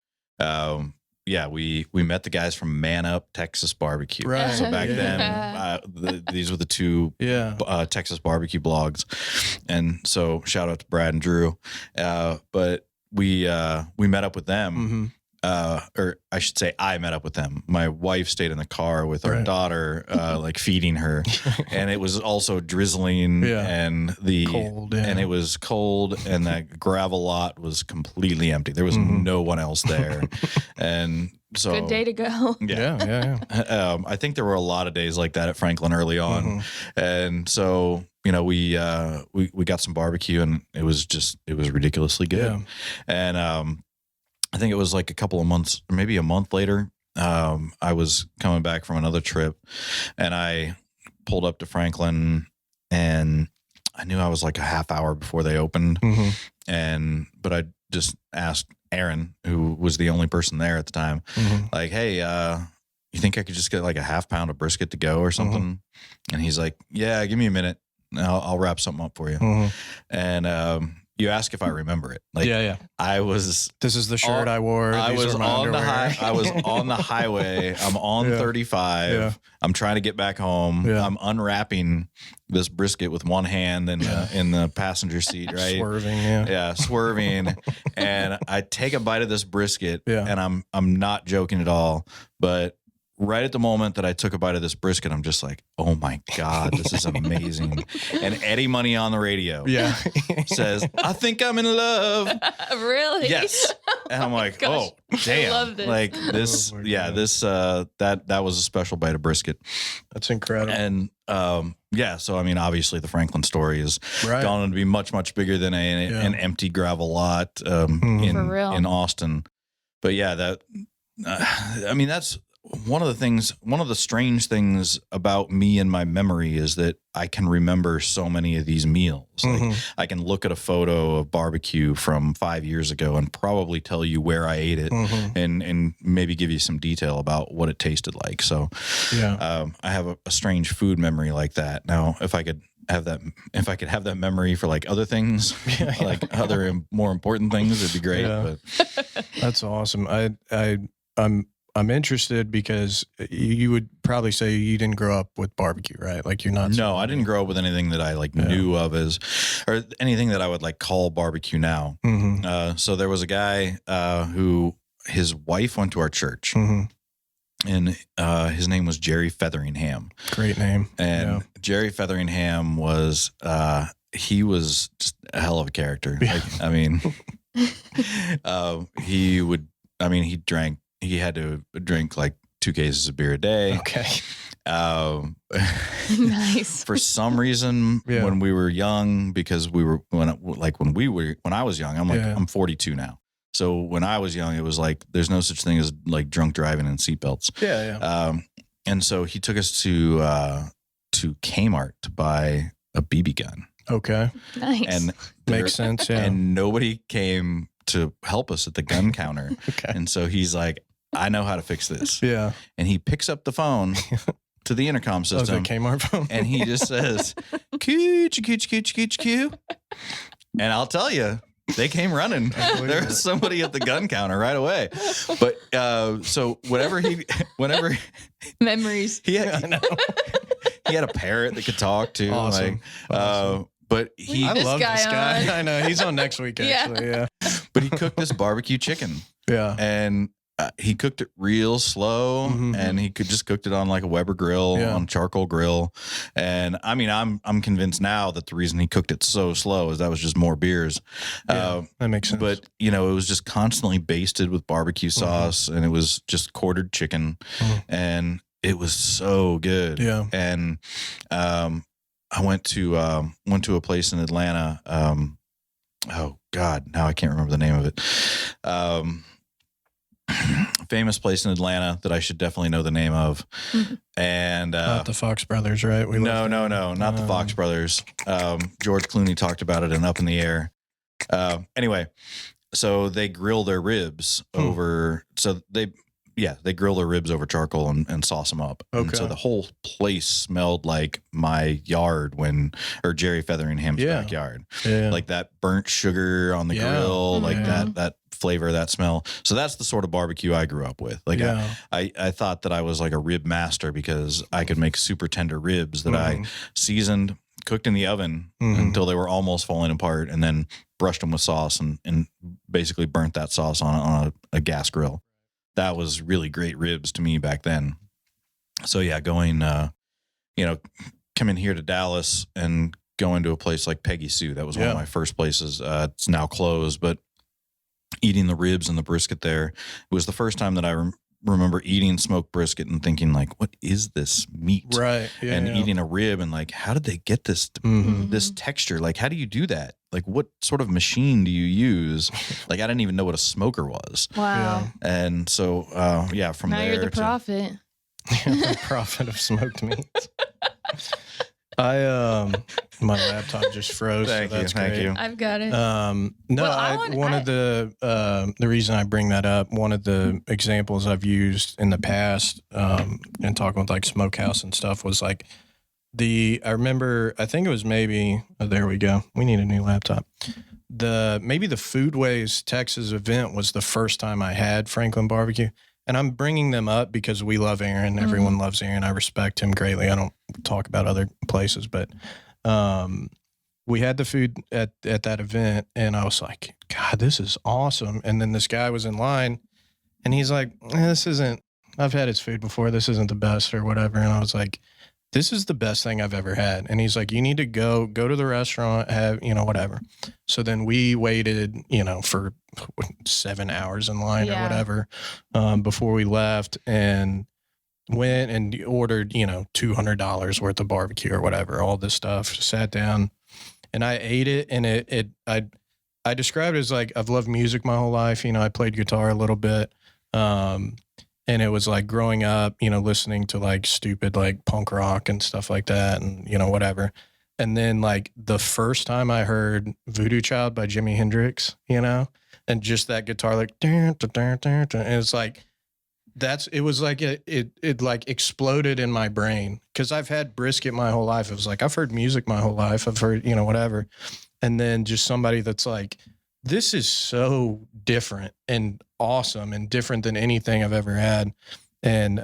we met the guys from Man Up Texas Barbecue. Right. So back Yeah. then, these were the two Texas barbecue blogs, and so shout out to Brad and Drew. But we met up with them, or I should say, I met up with them. My wife stayed in the car with our daughter, like feeding her, and it was also drizzling and cold, and it was cold, and that gravel lot was completely empty. There was no one else there, and so Good day to go. Yeah. I think there were a lot of days like that at Franklin early on, and so you know we got some barbecue, and it was ridiculously good, and I think it was like a couple of months, or maybe a month later, I was coming back from another trip, and I pulled up to Franklin, and I knew I was like a half hour before they opened, but I just asked Aaron, who was the only person there at the time, like, hey, you think I could just get like a half pound of brisket to go or something? And he's like, yeah, give me a minute. I'll wrap something up for you. And you ask if I remember it. Like, This is the shirt I wore. I was on the highway. I'm on 35. Yeah. I'm trying to get back home. Yeah. I'm unwrapping this brisket with one hand in the passenger seat, right? Swerving. And I take a bite of this brisket, and I'm not joking at all. But right at the moment that I took a bite of this brisket, I'm just like, oh my God, this is amazing. And Eddie Money on the radio says, I think I'm in love. Really? Yes. And I'm like, Gosh, oh, damn. I love this. Like this, that was a special bite of brisket. That's incredible. And so I mean, obviously the Franklin story is gone on to be much, much bigger than an empty gravel lot For real. in Austin. But I mean, that's one of the strange things about me and my memory is that I can remember so many of these meals. Like, I can look at a photo of barbecue from 5 years ago and probably tell you where I ate it and maybe give you some detail about what it tasted like. So I have a strange food memory like that. Now, if I could have that memory for like other things, like other and more important things, it'd be great. Yeah. But That's awesome. I'm interested because you would probably say you didn't grow up with barbecue, right? Like you're not. No, I didn't grow up with anything that I knew of or anything that I would like call barbecue now. So there was a guy who his wife went to our church, and his name was Jerry Featheringham. Great name. And Jerry Featheringham was he was just a hell of a character. Like, I mean, he had to drink like 2 cases of beer a day. Okay. Nice. For some reason, when we were young, because when I was young, I'm 42 now. So when I was young, it was like, there's no such thing as like drunk driving and seatbelts. And so he took us to Kmart to buy a BB gun. Okay. Nice. And Makes sense. Yeah. and nobody came to help us at the gun counter. Okay. And so he's like, I know how to fix this. Yeah. And he picks up the phone to the intercom Oh, is system it Kmart phone? and he just says, cooch, cooch, cooch, cooch, coo. And I'll tell you, they came running. believe There it. was somebody at the gun counter right away. But so whenever Memories. he I had, know. he had a parrot that could talk too. Awesome. Like, Awesome. but he I this love guy this guy. on. I know. He's on next week, Yeah. actually. Yeah. but he cooked this barbecue chicken Yeah. and he cooked it real slow Mhm. and he just cooked it on like a Weber grill, Yeah. on charcoal grill. And I mean, I'm convinced now that the reason he cooked it so slow is that was just more beers. Yeah. That makes sense. But it was just constantly basted with barbecue sauce and it was just quartered chicken Mhm. and it was so good. Yeah. And I went to a place in Atlanta. Oh God, now I can't remember the name of it. Famous place in Atlanta that I should definitely know the name of. And Not the Fox Brothers, right? We no, left not the Fox Brothers. George Clooney talked about it in Up in the Air. Anyway, so they grill their ribs over. So they grill their ribs over charcoal and sauce them up. And Okay. so the whole place smelled like my yard or Jerry Featheringham's Yeah. backyard. Yeah. Like that burnt sugar on the Yeah. grill, like Yeah. that flavor, that smell. So that's the sort of barbecue I grew up with. Like yeah. I thought that I was like a rib master because I could make super tender ribs that I seasoned, cooked in the oven until they were almost falling apart, and then brushed them with sauce and basically burnt that sauce on a gas grill. That was really great ribs to me back then. So yeah, going, coming here to Dallas and going to a place like Peggy Sue. That was one of Yeah. my first places. It's now closed, but eating the ribs and the brisket there, it was the first time that I remember eating smoked brisket and thinking like, what is this meat? Right. Yeah. And yeah. eating a rib and like, how did they get this Mhm. this texture? Like, how do you do that? Like, what sort of machine do you use? Like, I didn't even know what a smoker was. Wow. And so, from Now there you're the prophet. The prophet of smoked meats. My laptop just froze. Thank so you, that's thank great. you. I've got it. No, Well, one of the reason I bring that up, one of the examples I've used in the past, in talking with like Smokehouse and stuff was like I remember, I think it was maybe, there we go. We need a new laptop. Maybe the Foodways Texas event was the first time I had Franklin barbecue. And I'm bringing them up because we love Aaron. Everyone loves Aaron. I respect him greatly. I don't talk about other places, but we had the food at that event, and I was like, God, this is awesome. And then this guy was in line, and he's like, this isn't, I've had his food before. This isn't the best or whatever. And I was like, this is the best thing I've ever had. And he's like, you need to go to the restaurant, have, whatever. So then we waited, for 7 hours in line or Yeah. whatever, before we left, and went and ordered, $200 worth of barbecue or whatever, all this stuff, sat down and I ate it. And I described it as like, I've loved music my whole life. I played guitar a little bit. And it was like growing up, listening to like stupid like punk rock and stuff like that and, whatever. And then like the first time I heard Voodoo Child by Jimi Hendrix, and just that guitar like, dun, dun, dun, dun, dun, and it's like, it was like it like exploded in my brain because I've had brisket my whole life. It was like, I've heard music my whole life. I've heard, whatever. And then just somebody that's like, this is so different and awesome and different than anything I've ever had. And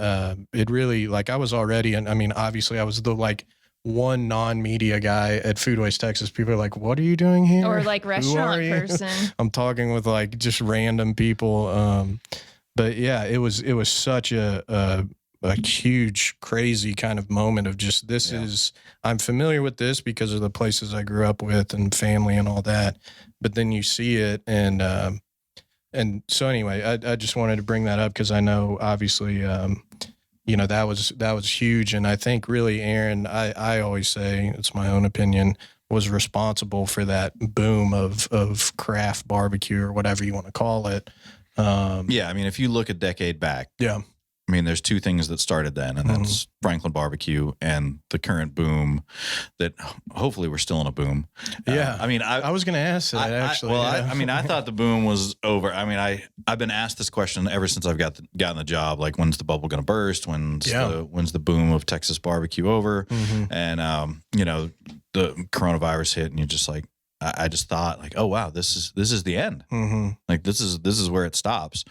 it really, like, I was already, and I mean, obviously I was the like one non-media guy at Foodways Texas. People are like, what are you doing here? Or like Who are restaurant you? person. I'm talking with like just random people. But yeah, it was such a huge, crazy kind of moment of just, this is, I'm familiar with this because of the places I grew up with and family and all that. But then you see it. And so anyway, I just wanted to bring that up because I know obviously, that was huge. And I think really Aaron, I always say, it's my own opinion, was responsible for that boom of craft barbecue or whatever you want to call it. Yeah, I mean, if you look a decade back, Yeah. I mean, there's two things that started then, and that's Franklin barbecue and the current boom that hopefully we're still in a boom. Yeah. I mean, I was going to ask that actually. I mean, I thought the boom was over. I mean, I've been asked this question ever since I've gotten the job. Like, when's the bubble going to burst? When's the boom of Texas barbecue over? And you know, the coronavirus hit, and you're just like, I just thought like, oh wow, this is the end. Like this is where it stops.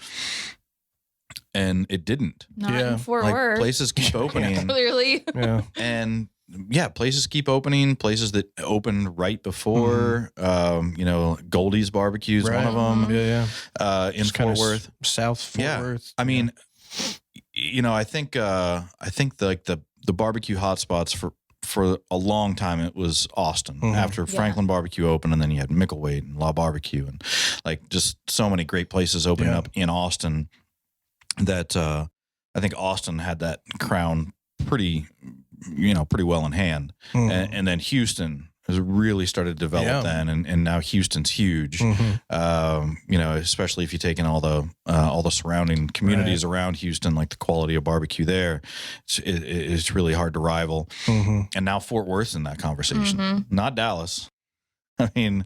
And it didn't. Not in Fort Like Worth. places keep opening. Clearly. yeah. And yeah, places keep opening. Places that opened right before, you know, Goldie's Barbecue is one of them. Yeah. In Fort Worth, South Fort Worth. I mean, you know, I think like the barbecue hotspots for a long time it was Austin. After Franklin Barbecue opened, and then you had Micklethwait and La Barbecue, and like just so many great places opening up in Austin. That I think Austin had that crown pretty well in hand, and then Houston has really started to develop then, and now Houston's huge. You know, especially if you take in all the surrounding communities around Houston, like the quality of barbecue there, it's really hard to rival. And now Fort Worth's in that conversation, not Dallas. I mean,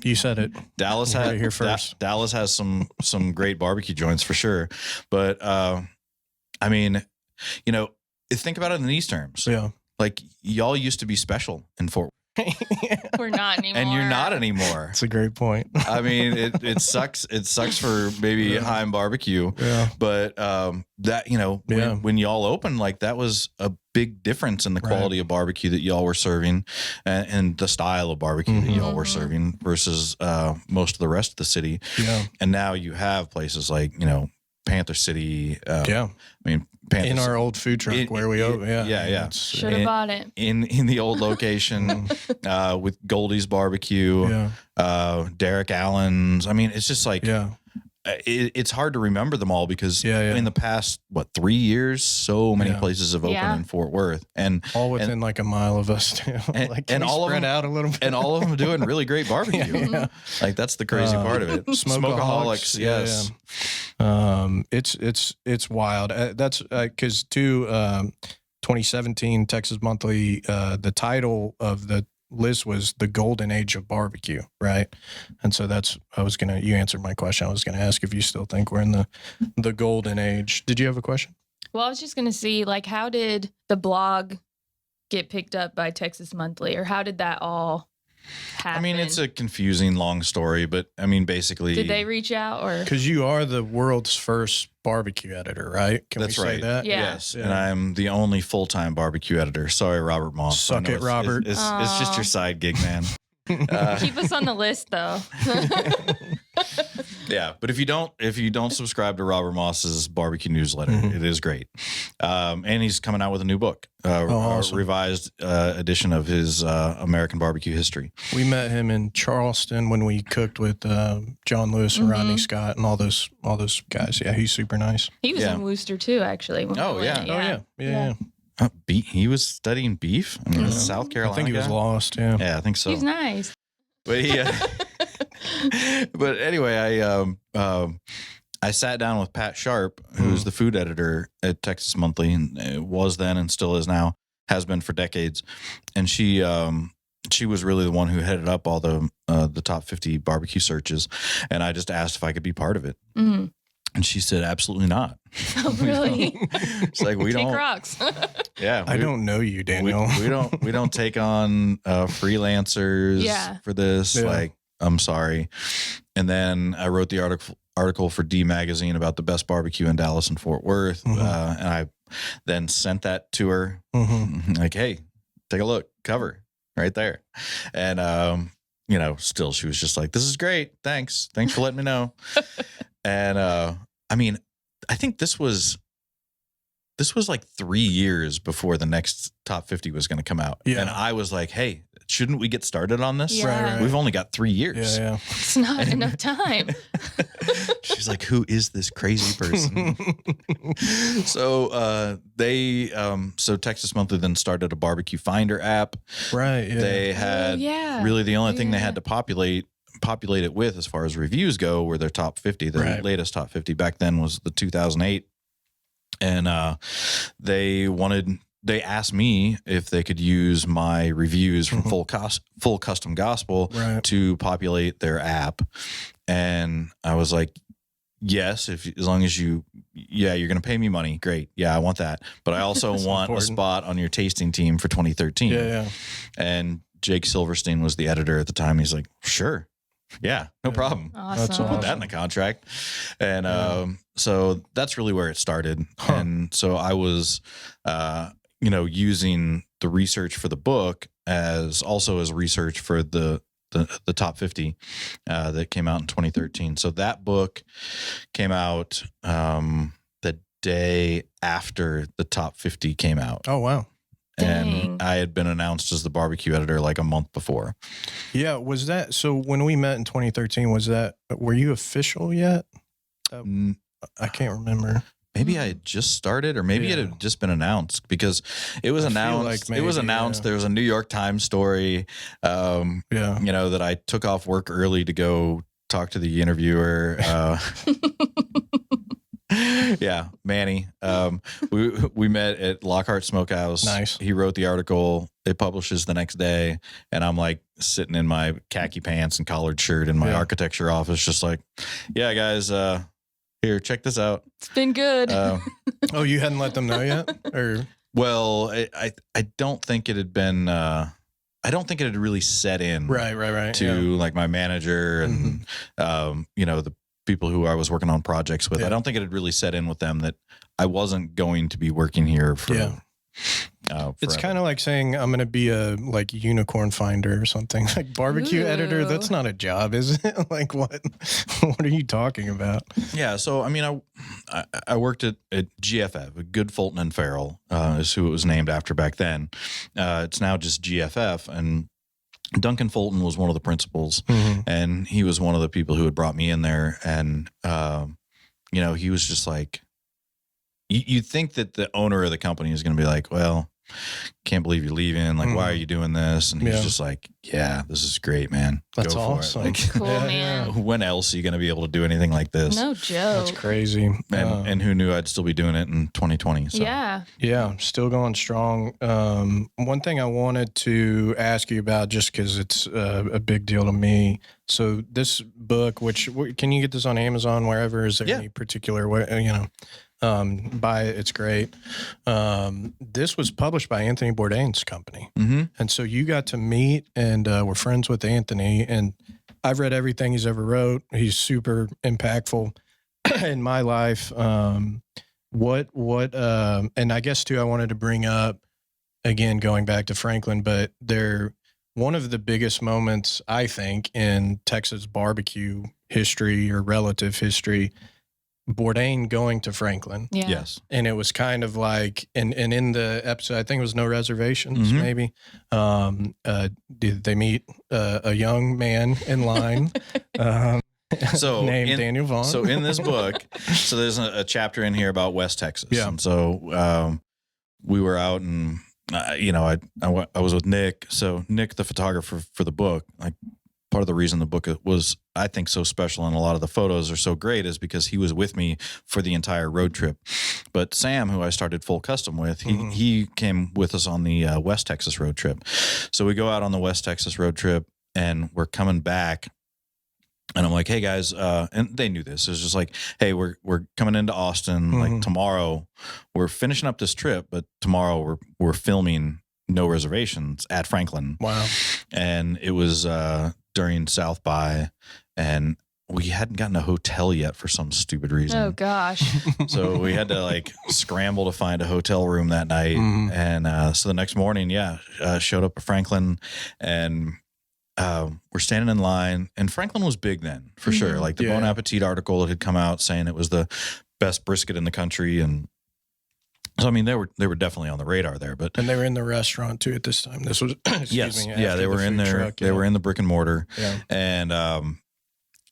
you said it. Dallas Right here first. Dallas has some great barbecue joints for sure, but I mean, you know, think about it in these terms. Yeah, like y'all used to be special in Fort, We're not anymore. and you're not anymore. that's a great point. I mean, it sucks. It sucks for maybe Heim barbecue, but that, you know, when y'all opened, like that was a big difference in the quality of barbecue that y'all were serving, and the style of barbecue that y'all were serving versus most of the rest of the city. And now you have places like, you know, Panther City. I mean, Panther in our old food truck where we open. Should have bought it in the old location with Goldie's Barbecue, Derek Allen's. I mean, it's just like it's hard to remember them all because in the past 3 years, so many places have opened in Fort Worth, and all within like a mile of us too. And all of them out a little bit, and all of them doing really great barbecue. Like that's the crazy part of it. Smokeaholics, yes. It's wild. That's because 2017 Texas Monthly, the title of the list was the golden age of barbecue, right? And so you answered my question. I was gonna ask if you still think we're in the golden age. Did you have a question? Well, I was just gonna see, like, how did the blog get picked up by Texas Monthly, or how did that all happen? I mean, it's a confusing long story, but I mean, basically, did they reach out, or because you are the world's first barbecue editor, right? Can that's we say right. that? Yeah. Yes, and I'm the only full-time barbecue editor. Sorry, Robert Moss. Suck it, Robert. It's just your side gig, man. keep us on the list though. Yeah, but if you don't subscribe to Robert Moss's barbecue newsletter, it is great. And he's coming out with a new book, awesome. a revised edition of his American barbecue history. We met him in Charleston when we cooked with John Lewis and Rodney Scott and all those guys. Yeah, he's super nice. He was in Wooster too, actually. Yeah. He was studying beef in South Carolina. I think he was lost. Yeah, I think so. He's nice. But but anyway, I sat down with Pat Sharp, who's the food editor at Texas Monthly, and was then and still is now, has been for decades. And she was really the one who headed up all the top 50 barbecue searches, and I just asked if I could be part of it. And she said, absolutely not. Oh, really? It's like, we Take don't. rocks. Yeah. I don't know you, Daniel. We don't take on freelancers for this. Yeah. Like, I'm sorry. And then I wrote the article for D Magazine about the best barbecue in Dallas and Fort Worth. And I then sent that to her. Like, hey, take a look, cover right there. And, you know, still she was just like, this is great. Thanks for letting me know. And I mean, I think this was like 3 years before the next top 50 was going to come out. Yeah. And I was like, hey, shouldn't we get started on this? Yeah. Right. We've only got 3 years. Yeah. It's not enough time. She's like, who is this crazy person? So so Texas Monthly then started a barbecue finder app. Right. Yeah. They had really the only thing they had to populate it with as far as reviews go were their top 50. The latest top 50 back then was the 2008 and they asked me if they could use my reviews from Full Custom Gospel Right. to populate their app, and I was like, yes, as long as you're going to pay me money. Great. Yeah, I want that. But I also want a spot on your tasting team for 2013. Yeah. And Jake Silverstein was the editor at the time. He's like, sure. Yeah, no problem. Awesome. That's Put that in the contract. And so that's really where it started. Huh. And so I was, using the research for the book as research for the top 50 that came out in 2013. So that book came out the day after the top 50 came out. Oh, wow. Dang. And I had been announced as the barbecue editor like a month before. Yeah. Was that, so when we met in 2013, were you official yet? I can't remember. Maybe I had just started, or maybe it had just been announced, because it was announced. It was announced. There was a New York Times story, that I took off work early to go talk to the interviewer. Manny. We met at Lockhart Smokehouse. Nice. He wrote the article. It publishes the next day, and I'm like sitting in my khaki pants and collared shirt in my architecture office, just like, yeah, guys. Here, check this out. It's been good. Oh, you hadn't let them know yet? Or well, I don't think it had been. I don't think it had really set in. Right. To like my manager and the people who I was working on projects with. Yeah. I don't think it had really set in with them that I wasn't going to be working here for. Yeah. It's kind of like saying I'm going to be a unicorn finder or something. Like barbecue editor, that's not a job, is it? Like what? What are you talking about? Yeah, so I mean, I worked at GFF, Good Fulton and Farrell, is who it was named after back then. It's now just GFF, and Duncan Fulton was one of the principals, and he was one of the people who had brought me in there, and he was just like, you'd think that the owner of the company is going to be like, well, can't believe you're leaving. Like, why are you doing this? And he's just like, yeah, this is great, man. That's Go for awesome. it. Like, Cool, man. when else are you going to be able to do anything like this? No joke. That's crazy. And who knew I'd still be doing it in 2020? So. Yeah. Still going strong. One thing I wanted to ask you about, just because it's a big deal to me. So this book, which can you get this on Amazon, wherever? Is there any particular way, buy it? It's great. This was published by Anthony Bourdain's company. And so you got to meet, and we're friends with Anthony, and I've read everything he's ever wrote. He's super impactful in my life. And I guess too, I wanted to bring up, again, going back to Franklin, but one of the biggest moments, I think, in Texas barbecue history or relative history, Bourdain going to Franklin. Yeah. Yes. And it was kind of like, and in the episode, I think it was No Reservations, maybe. Did they meet a young man in line So named Daniel Vaughn? So in this book, so there's a chapter in here about West Texas. Yeah. And so we were out, and I was with Nick. So Nick, the photographer for the book, like, part of the reason the book was, I think, so special and a lot of the photos are so great is because he was with me for the entire road trip. But Sam, who I started Full Custom with, he came with us on the West Texas road trip. So we go out on the West Texas road trip, and we're coming back, and I'm like, hey guys, and they knew this. It was just like, hey, we're coming into Austin. Like tomorrow, we're finishing up this trip, but tomorrow we're filming No Reservations at Franklin. Wow. And it was during South by, and we hadn't gotten a hotel yet for some stupid reason. Oh gosh. So we had to like scramble to find a hotel room that night. And so the next morning, showed up at Franklin, and we're standing in line, and Franklin was big then, for sure. Like the Bon Appetit article that had come out saying it was the best brisket in the country. And so, I mean, they were definitely on the radar there, and they were in the restaurant too at this time. This was, yes. me, Yeah. They were in there. Truck, they were in the brick and mortar. Yeah. And,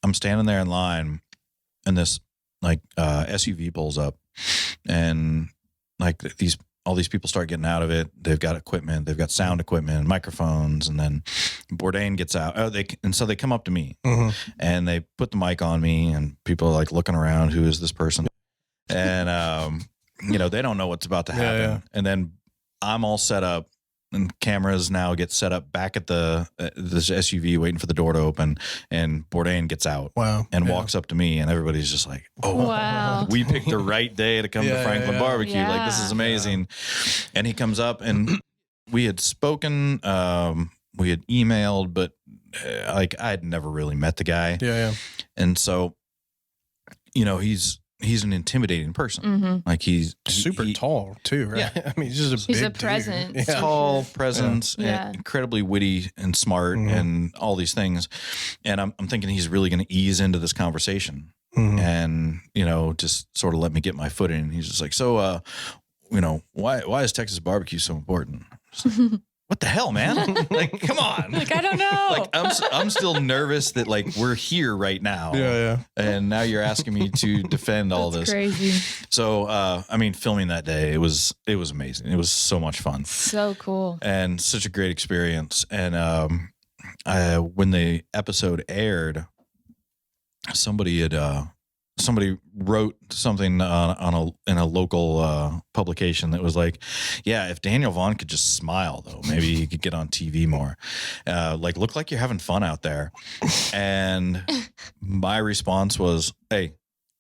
I'm standing there in line, and this like, SUV pulls up, and like all these people start getting out of it. They've got equipment, they've got sound equipment, microphones. And then Bourdain gets out. So they come up to me, and they put the mic on me, and people are like looking around. Who is this person? And, they don't know what's about to happen. Yeah. And then I'm all set up, and cameras now get set up back at this SUV waiting for the door to open, and Bourdain gets out Wow. and Yeah. walks up to me, and everybody's just like, "Oh, Wow. we picked the right day to come to Yeah, Franklin yeah. Barbecue. Like, this is Yeah. amazing." And he comes up, and we had spoken, we had emailed, but like I had never really met the guy, Yeah. and so he's an intimidating person. Mm-hmm. Like he's Super he- tall too, right? Yeah. I mean, he's just a He's big a presence. dude. Yeah. tall presence, Yeah. and incredibly witty and smart, Mhm. and all these things. And I'm thinking he's really going to ease into this conversation, Mhm. and just sort of let me get my foot in. He's just like, "So, why is Texas barbecue so important?" What the hell, man? Like, come on. Like, I don't know. Like, I'm still nervous that like we're here right now, Yeah. and now you're asking me to defend all That's this. crazy. So, filming that day, it was amazing. It was so much fun So cool. and such a great experience. And when the episode aired, somebody wrote something in a local publication that was like, "Yeah, if Daniel Vaughn could just smile, though, maybe he could get on TV more. Look like you're having fun out there." And my response was, "Hey,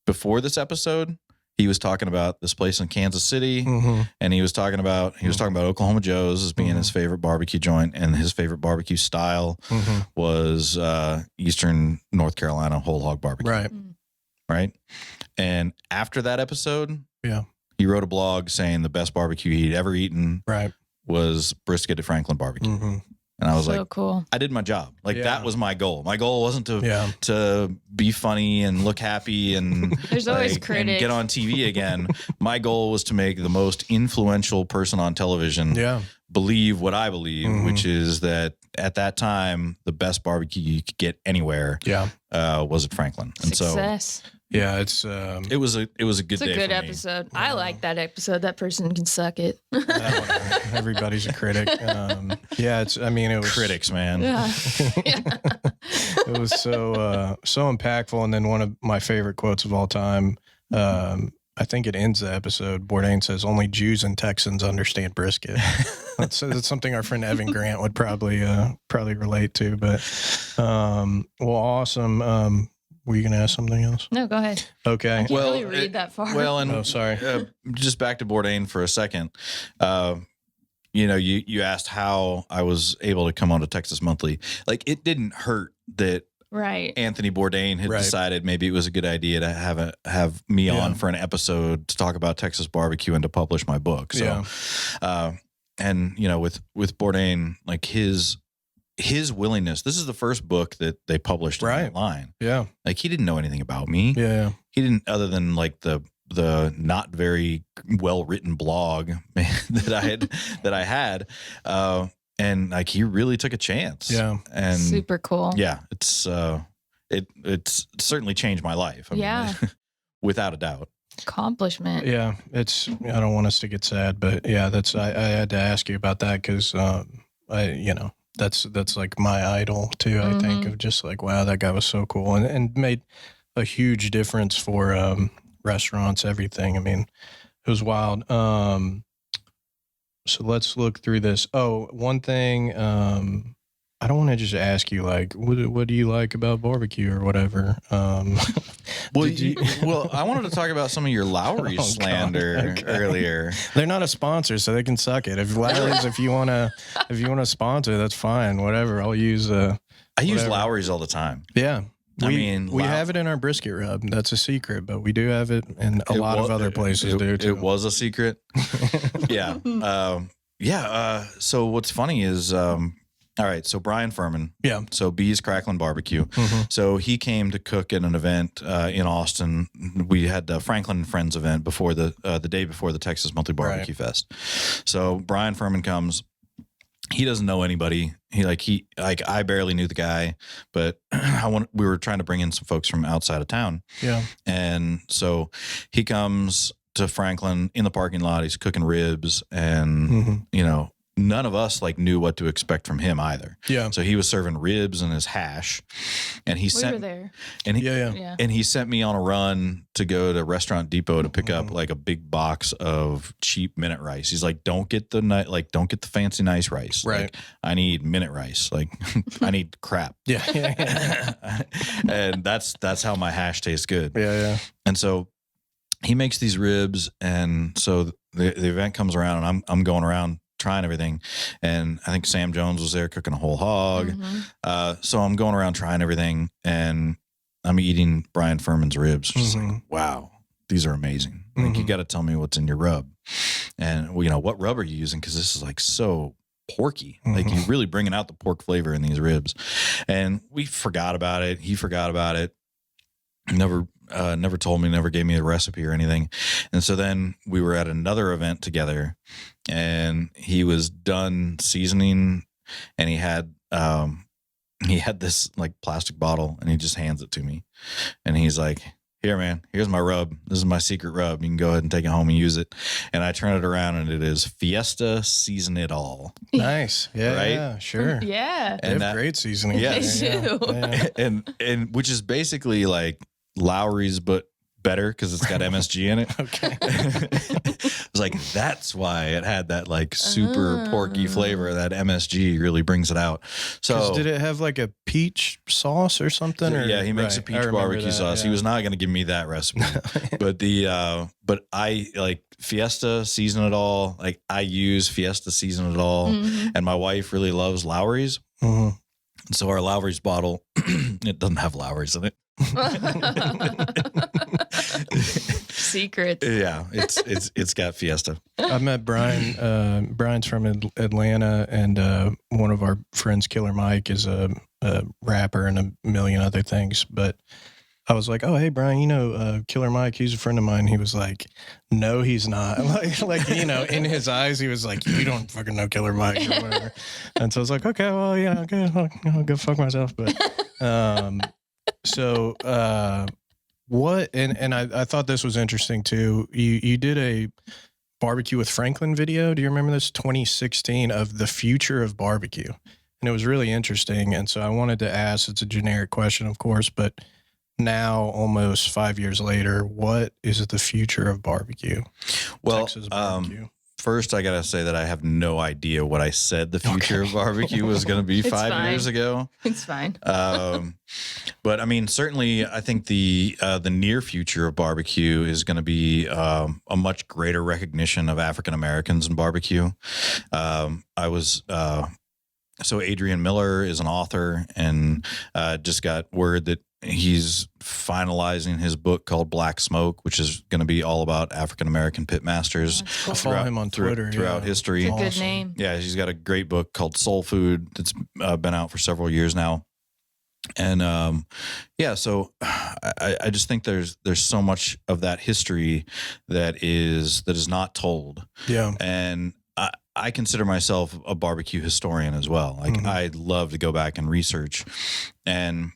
before this episode, he was talking about this place in Kansas City, Mm-hmm. and he was talking about Oklahoma Joe's as being his favorite barbecue joint, and his favorite barbecue style Mm-hmm. was Eastern North Carolina whole hog barbecue." Right. Right. And after that episode, Yeah. he wrote a blog saying the best barbecue he'd ever eaten Right. was brisket at Franklin Barbecue. Mm-hmm. And I was So like, cool. I did my job. Like Yeah. that was my goal. My goal wasn't Yeah. to be funny and look happy and There's always and critics. get on TV again. My goal was to make the most influential person on television Yeah. believe what I believe, Mhm. which is that at that time, the best barbecue you could get anywhere Yeah. was at Franklin. And Success. Yeah. It's it was a good It's a day good for me. episode. I like that episode. That person can suck it. everybody's a critic. It was Critics, man. Yeah. It was so impactful. And then one of my favorite quotes of all time, I think it ends the episode. Bourdain says, "Only Jews and Texans understand brisket." That's something our friend Evan Grant would probably relate to. But awesome. Were you gonna ask something else? No, go ahead. Okay. I can't Well, really read that far. Well, and Oh, sorry. just back to Bourdain for a second. You asked how I was able to come on to Texas Monthly. Like, it didn't hurt that right. Anthony Bourdain had Right. decided maybe it was a good idea to have me Yeah. on for an episode to talk about Texas barbecue and to publish my book. So, with Bourdain, like his willingness. This is the first book that they published Right. online. Yeah. Like, he didn't know anything about me. Yeah. He didn't, other than like the not very well written blog that I had, and like he really took a chance. Yeah. and Super cool. yeah, it's certainly changed my life. I Yeah. mean, without a doubt. Accomplishment. Yeah. I don't want us to get sad, but yeah, I had to ask you about that because that's like my idol too. I think of just like, wow, that guy was so cool and made a huge difference for restaurants, everything. I mean, it was wild. So let's look through this. Oh, one thing, I don't want to just ask you like, what do you like about barbecue or whatever? Well, did you- well, I wanted to talk about some of your Lowry Oh, God. slander Okay. earlier. They're not a sponsor, so they can suck it. If Lowry's, if you want to sponsor, that's fine. Whatever. I'll use I use Whatever. Lowry's all the time. yeah. We Low- have it in our brisket rub. That's a secret, but we do have it in a lot of other places do too. It was a secret. Yeah. So what's funny is, all right. So Brian Furman. Yeah. So B's Crackling Barbecue. Mhm. So he came to cook at an event in Austin. We had the Franklin and Friends event before the day before the Texas Monthly BBQ Fest. So Brian Furman comes. He doesn't know anybody. I barely knew the guy, but we were trying to bring in some folks from outside of town. Yeah. And so he comes to Franklin in the parking lot. He's cooking ribs, and Mhm. none of us like knew what to expect from him either. Yeah. So he was serving ribs and his hash, and he We sent were there. and he, Yeah. and he sent me on a run to go to Restaurant Depot to pick Mm-hmm. up like a big box of cheap minute rice. He's like, don't get the fancy nice rice. Right. Like, I need minute rice. Like I need crap. Yeah. Yeah. And that's how my hash tastes good. Yeah. And so he makes these ribs, and so the event comes around, and I'm going around trying everything, and I think Sam Jones was there cooking a whole hog. Mhm. So I'm going around trying everything, and I'm eating Brian Furman's ribs. Just like, Mhm. wow, these are amazing. Like, you Mhm. got to tell me what's in your rub, and well, you know, what rub are you using? Because this is like so porky. Like, you're really bringing out the pork flavor in these ribs. And we forgot about it. He forgot about it. Never told me, never gave me a recipe or anything. And so then we were at another event together, and he was done seasoning, and he had this like plastic bottle, and he just hands it to me, and he's like, here, man, here's my rub. This is my secret rub. You can go ahead and take it home and use it. And I turn it around, and it is Fiesta Season It All. Nice. Yeah. Right? Yeah. Sure. Yeah. They have that- great seasoning. Yes. They Yeah, do. yeah. and which is basically like Lowry's, but better because it's got MSG in it. Okay. It's like, that's why it had that like super porky flavor. That MSG really brings it out. 'Cause So did it have like a peach sauce or something? Or? yeah, he makes a Right, I peach remember barbecue that, sauce. He yeah. was not going to give me that recipe, but I like Fiesta Season It All. Like, I use Fiesta Season It All, Mhm. and my wife really loves Lowry's. Mhm. So our Lowry's bottle, it doesn't have Lowry's in it. Secrets. Yeah, it's got Fiesta. I met Brian. Brian's from Atlanta, and one of our friends, Killer Mike, is a rapper and a million other things. But I was like, "Oh, hey, Brian, you know Killer Mike? He's a friend of mine." He was like, "No, he's not." like you know, in his eyes, he was like, "You don't fucking know Killer Mike or whatever." And so I was like, "Okay, well, yeah, okay, I'll go fuck myself." But what? And I thought this was interesting too. You did a barbecue with Franklin video. Do you remember this? 2016 of the future of barbecue, and it was really interesting. And so I wanted to ask. It's a generic question, of course, but now, almost 5 years later, what is the future of barbecue? Well, Texas barbecue. first I gotta say that I have no idea what I said the future of barbecue was going to be It's 5 fine. years ago. It's fine. But I mean, certainly, I think the near future of barbecue is going to be a much greater recognition of African Americans in barbecue. So Adrian Miller is an author, and just got word that he's finalizing his book called Black Smoke, which is going to be all about African American pitmasters That's cool. I follow him on Twitter throughout yeah. history. It's a good Awesome. name. Yeah, he's got a great book called Soul Food that's been out for several years now. And so I just think there's so much of that history that is not told. Yeah. And I consider myself a barbecue historian as well. Like, Mhm. I love to go back and research, and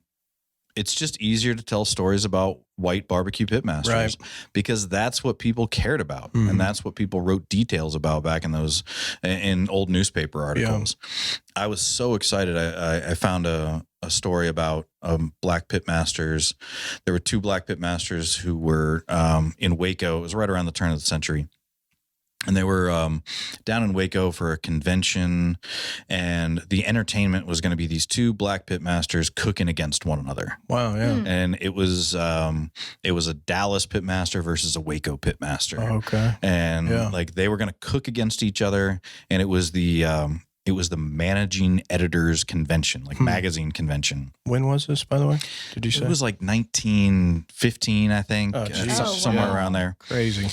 it's just easier to tell stories about white barbecue pitmasters, Right. because that's what people cared about, Mhm. and that's what people wrote details about back in those in old newspaper articles. I was so excited. I found a story about black pitmasters. There were two black pitmasters who were in Waco. It was right around the turn of the century. And they were down in Waco for a convention, and the entertainment was going to be these two black pitmasters cooking against one another. Wow. Yeah. Hmm. And it was a Dallas pitmaster versus a Waco pitmaster, Okay. and Yeah. like they were going to cook against each other. And it was the managing editors convention, like magazine convention. When was this, by the way? Did you say? It was like 1915, I think, Oh, geez. somewhere wow. around there. Crazy.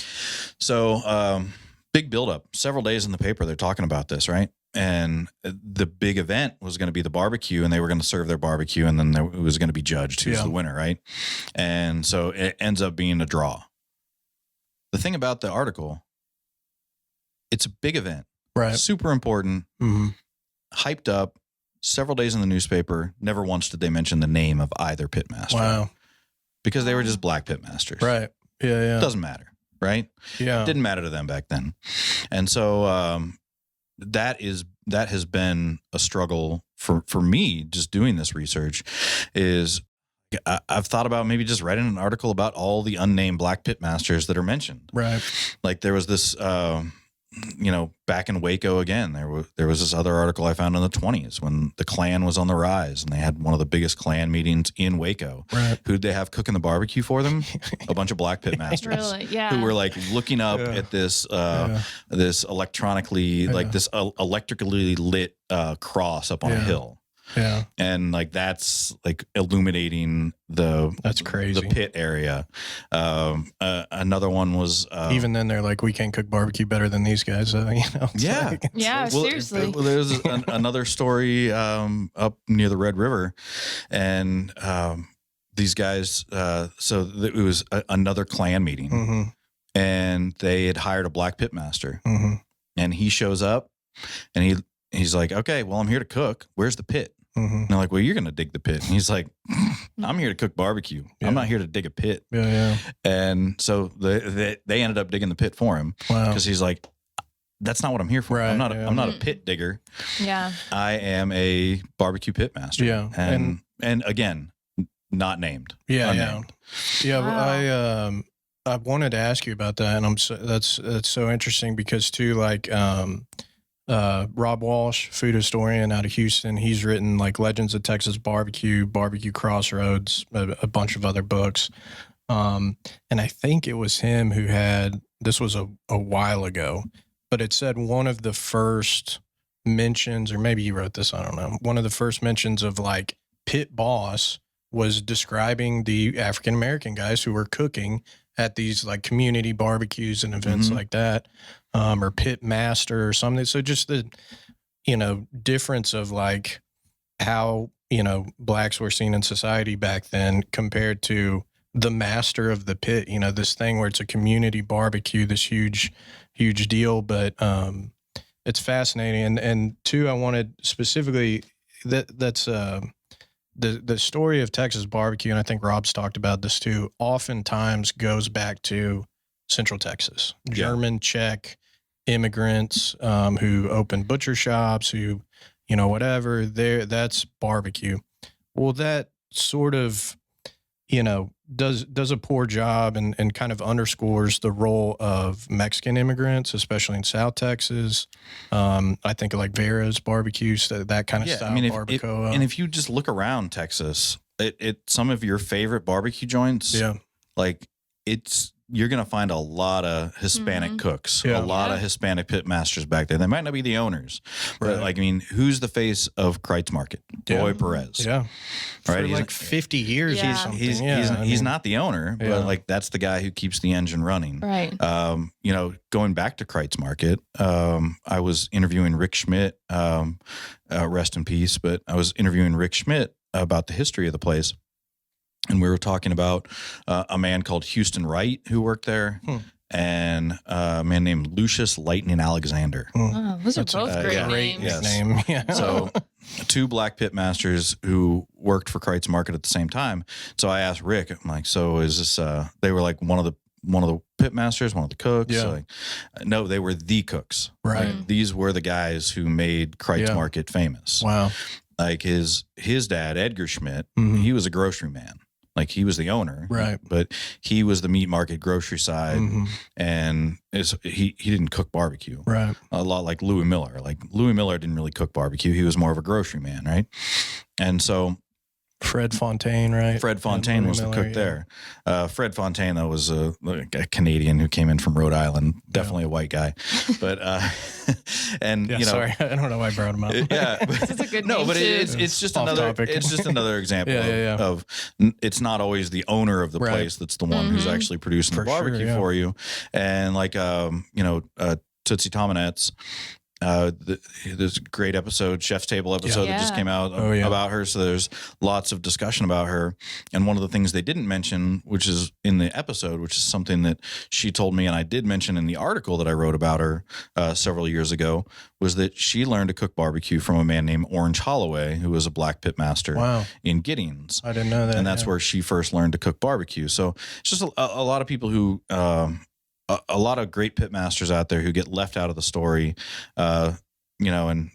So, big buildup, several days in the paper, they're talking about this, right? And the big event was going to be the barbecue, and they were going to serve their barbecue, and then it was going to be judged who's Yeah. the winner, right? And so it ends up being a draw. The thing about the article, it's a big event, Right. super important, hmm hyped up, several days in the newspaper. Never once did they mention the name of either pitmaster. Wow. Because they were just black pitmasters. Right. Yeah. Yeah. Doesn't matter, right? Yeah. Didn't matter to them back then. And so that has been a struggle for me just doing this research. Is I've thought about maybe just writing an article about all the unnamed black pitmasters that are mentioned. Right. Like there was this, back in Waco again, there was this other article I found in the 1920s when the Klan was on the rise and they had one of the biggest Klan meetings in Waco. Right. Who'd they have cooking the barbecue for them? A bunch of black pitmasters. Really? Yeah. Who were like looking up at this this electronically this electrically lit cross up on a hill. Yeah. And like that's like illuminating that's crazy. the pit area. Another one was even then they're like, we can't cook barbecue better than these guys. It's yeah. like- Yeah, seriously. There's another story up near the Red River, and these guys. It was another Klan meeting, Mhm. and they had hired a black pitmaster, Mhm. and he shows up, and he's like, okay, well, I'm here to cook. Where's the pit? Mhm. And they're like, well, you're going to dig the pit. And he's like, I'm here to cook barbecue. Yeah. I'm not here to dig a pit. Yeah. And so they ended up digging the pit for him Wow. because he's like, that's not what I'm here for. Right, I'm not yeah. a pit digger. Yeah. I am a barbecue pit master. Yeah. And again, not named. Yeah. Unnamed. Yeah. Wow. I wanted to ask you about that, and that's so interesting because too, like Rob Walsh, food historian out of Houston, he's written like Legends of Texas Barbecue, Barbecue Crossroads, a bunch of other books. And I think it was him who had, this was a while ago, but it said one of the first mentions, or maybe you wrote this, I don't know, one of the first mentions of like pit boss was describing the African American guys who were cooking at these like community barbecues and events Mhm. like that, or pit master or something. So just the, difference of like how, blacks were seen in society back then compared to the master of the pit, this thing where it's a community barbecue, this huge deal. But it's fascinating. And two, I wanted specifically that's the story of Texas barbecue, and I think Rob's talked about this too, oftentimes goes back to Central Texas, German, Czech immigrants who opened butcher shops, who, whatever, that's barbecue. Well, that sort of, does a poor job and kind of underscores the role of Mexican immigrants, especially in South Texas. I think of like Vera's barbecues, that kind of style barbacoa. And if you just look around Texas, some of your favorite barbecue joints, like you're going to find a lot of Hispanic cooks, a lot of Hispanic pit masters back there. They might not be the owners, but like, I mean, who's the face of Kreitz Market? Roy Perez. Yeah. Right. For He's like 50 years Yeah. or something. He's not the owner, but like that's the guy who keeps the engine running. Right. Going back to Kreitz Market, I was interviewing Rick Schmidt, rest in peace, but I was interviewing Rick Schmidt about the history of the place. And we were talking about a man called Houston Wright who worked there, and a man named Lucius Lightning Alexander. Oh, those are That's a both great names. Yes. name. Yeah. So, two black pit masters who worked for Kreitz Market at the same time. So I asked Rick, I'm like, so is this? They were like one of the pit masters, one of the cooks. Yeah. Like, no, they were the cooks. Right. Like, these were the guys who made Kreitz Market famous. Wow. Like his dad, Edgar Schmidt, Mhm. he was a grocery man. Like he was the owner, Right. But he was the meat market grocery side, Mhm. and he didn't cook barbecue. Right. A lot like Louis Miller. Like Louis Miller didn't really cook barbecue. He was more of a grocery man, right? And so Fred Fontaine, right? Fred Fontaine was the Miller, cook there. Fred Fontaine, though, was a Canadian who came in from Rhode Island, definitely a white guy. But, and, Sorry, I don't know why I brought him up. yeah. This is a good No, name but too. it's just Off another topic. it's just another example of it's not always the owner of the Right. place that's the one who's actually producing For the sure, barbecue yeah. for you. And like Tootsie Tominette's this great episode, Chef's Table episode that just Yeah. came out Oh, yeah. about her. So there's lots of discussion about her. And one of the things they didn't mention, which is in the episode, which is something that she told me, and I did mention in the article that I wrote about her several years ago, was that she learned to cook barbecue from a man named Orange Holloway, who was a black pit master Wow. in Giddings. I didn't know that. And that's where she first learned to cook barbecue. So it's just a lot of people who, a lot of great pit masters out there who get left out of the story. and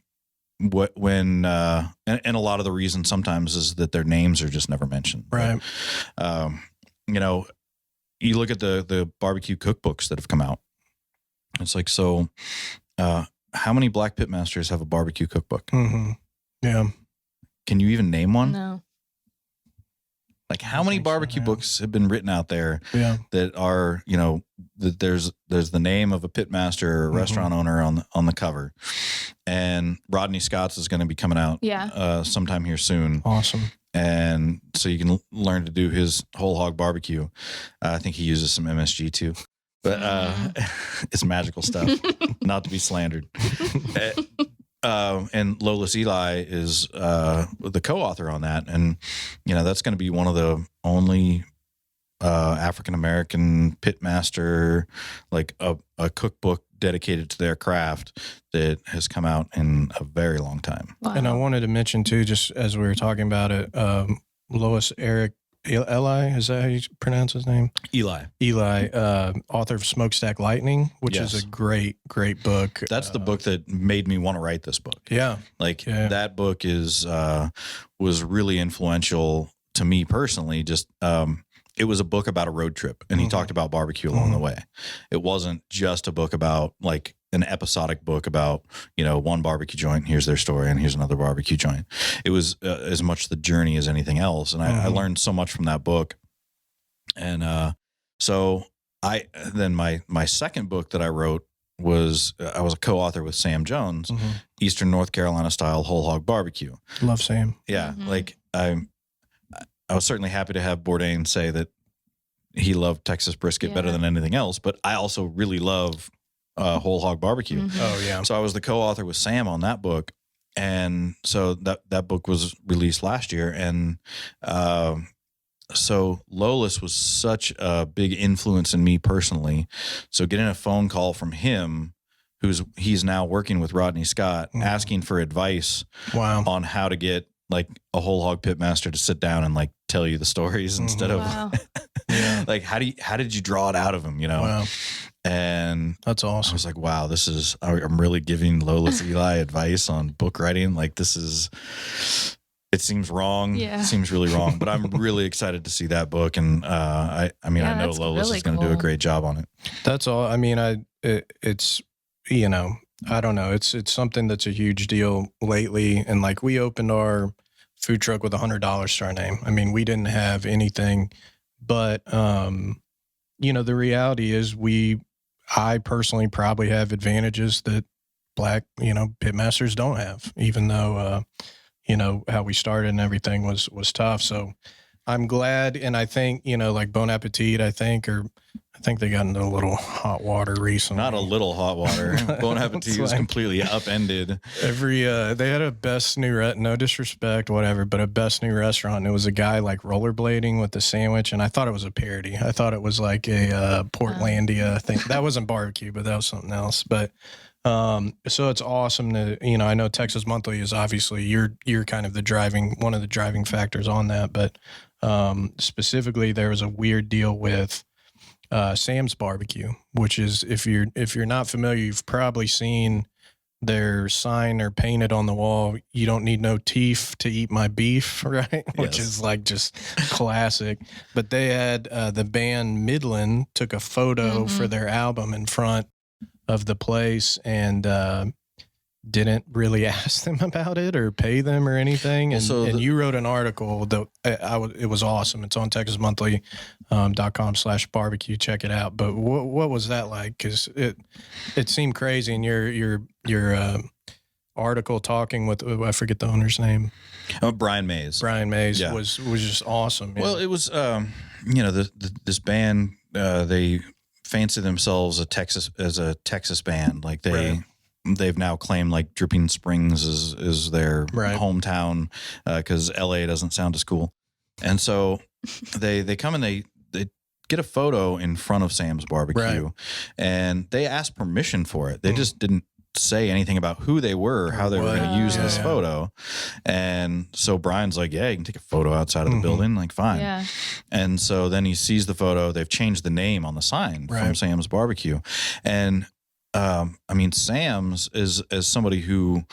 when and a lot of the reason sometimes is that their names are just never mentioned. Right. But, you look at the barbecue cookbooks that have come out. It's like, so how many black pitmasters have a barbecue cookbook? Mm-hmm. Yeah. Can you even name one? No. Like, how many barbecue books have been written out there that are, that there's the name of a pitmaster or a restaurant owner on the cover, and Rodney Scott's is going to be coming out sometime here soon. Awesome. And so you can learn to do his whole hog barbecue. I think he uses some MSG too, but it's magical stuff, not to be slandered. And Lolis Eli is the co-author on that, and that's going to be one of the only African American pitmaster, like a cookbook dedicated to their craft that has come out in a very long time. Wow. And I wanted to mention too, just as we were talking about it, Lois Eric Eli, is that how you pronounce his name? Eli, author of Smokestack Lightning, which is a great book. That's the book that made me want to write this book. Yeah. That book was really influential to me personally. Just it was a book about a road trip, and he talked about barbecue along the way. It wasn't just a book about like an episodic book about, one barbecue joint, here's their story, and here's another barbecue joint. It was as much the journey as anything else. And I learned so much from that book. And so my second book that I wrote was, I was a co-author with Sam Jones, Eastern North Carolina style whole hog barbecue. Love Sam. Yeah. Like I was certainly happy to have Bourdain say that he loved Texas brisket better than anything else, but I also really love whole hog barbecue. Oh yeah. So I was the co-author with Sam on that book. And so that book was released last year. And so Lolis was such a big influence in me personally. So getting a phone call from him, he's now working with Rodney Scott, asking for advice on how to get like a whole hog pitmaster to sit down and like tell you the stories instead of like, how did you draw it out of him, Wow. And that's awesome. I was like, wow, I'm really giving Lolis Eli advice on book writing. Like it seems wrong. Yeah. It seems really wrong, but I'm really excited to see that book. And I know Lolis really is going to do a great job on it. That's all. I mean, it's, I don't know. It's something that's a huge deal lately. And like we opened our food truck with $100 to our name. I mean, we didn't have anything, but, the reality is I personally probably have advantages that black, pitmasters don't have, even though, how we started and everything was tough. So I'm glad. And I think, like Bon Appetit, I think they got into a little hot water recently. Not a little hot water. Bon Appetit was completely upended. They had a best new, no disrespect, whatever, but a best new restaurant. And it was a guy like rollerblading with the sandwich. And I thought it was a parody. I thought it was like a Portlandia thing. That wasn't barbecue, but that was something else. But so it's awesome to, I know Texas Monthly is obviously you're kind of one of the driving factors on that. But specifically, there was a weird deal with Sam's Barbecue, which is if you're not familiar, you've probably seen their sign or painted on the wall. You don't need no teeth to eat my beef, right? Which is like just classic. But they had the band Midland took a photo for their album in front of the place and didn't really ask them about it or pay them or anything. And, you wrote an article that it was awesome. It's on TexasMonthly.com/barbecue. Check it out. But what was that like? Cause it seemed crazy. And your article talking with, I forget the owner's name. Brian Mays. was just awesome. Yeah. Well, it was, this band, they fancy themselves a Texas band. Like they've now claimed like Dripping Springs is their hometown because LA doesn't sound as cool. And so they come and they get a photo in front of Sam's Barbecue and they asked permission for it. They just didn't say anything about who they were, how they were going to use this photo. And so Brian's like, yeah, you can take a photo outside of the building. Like, fine. Yeah. And so then he sees the photo. They've changed the name on the sign from Sam's Barbecue. And I mean, Sam's is as somebody who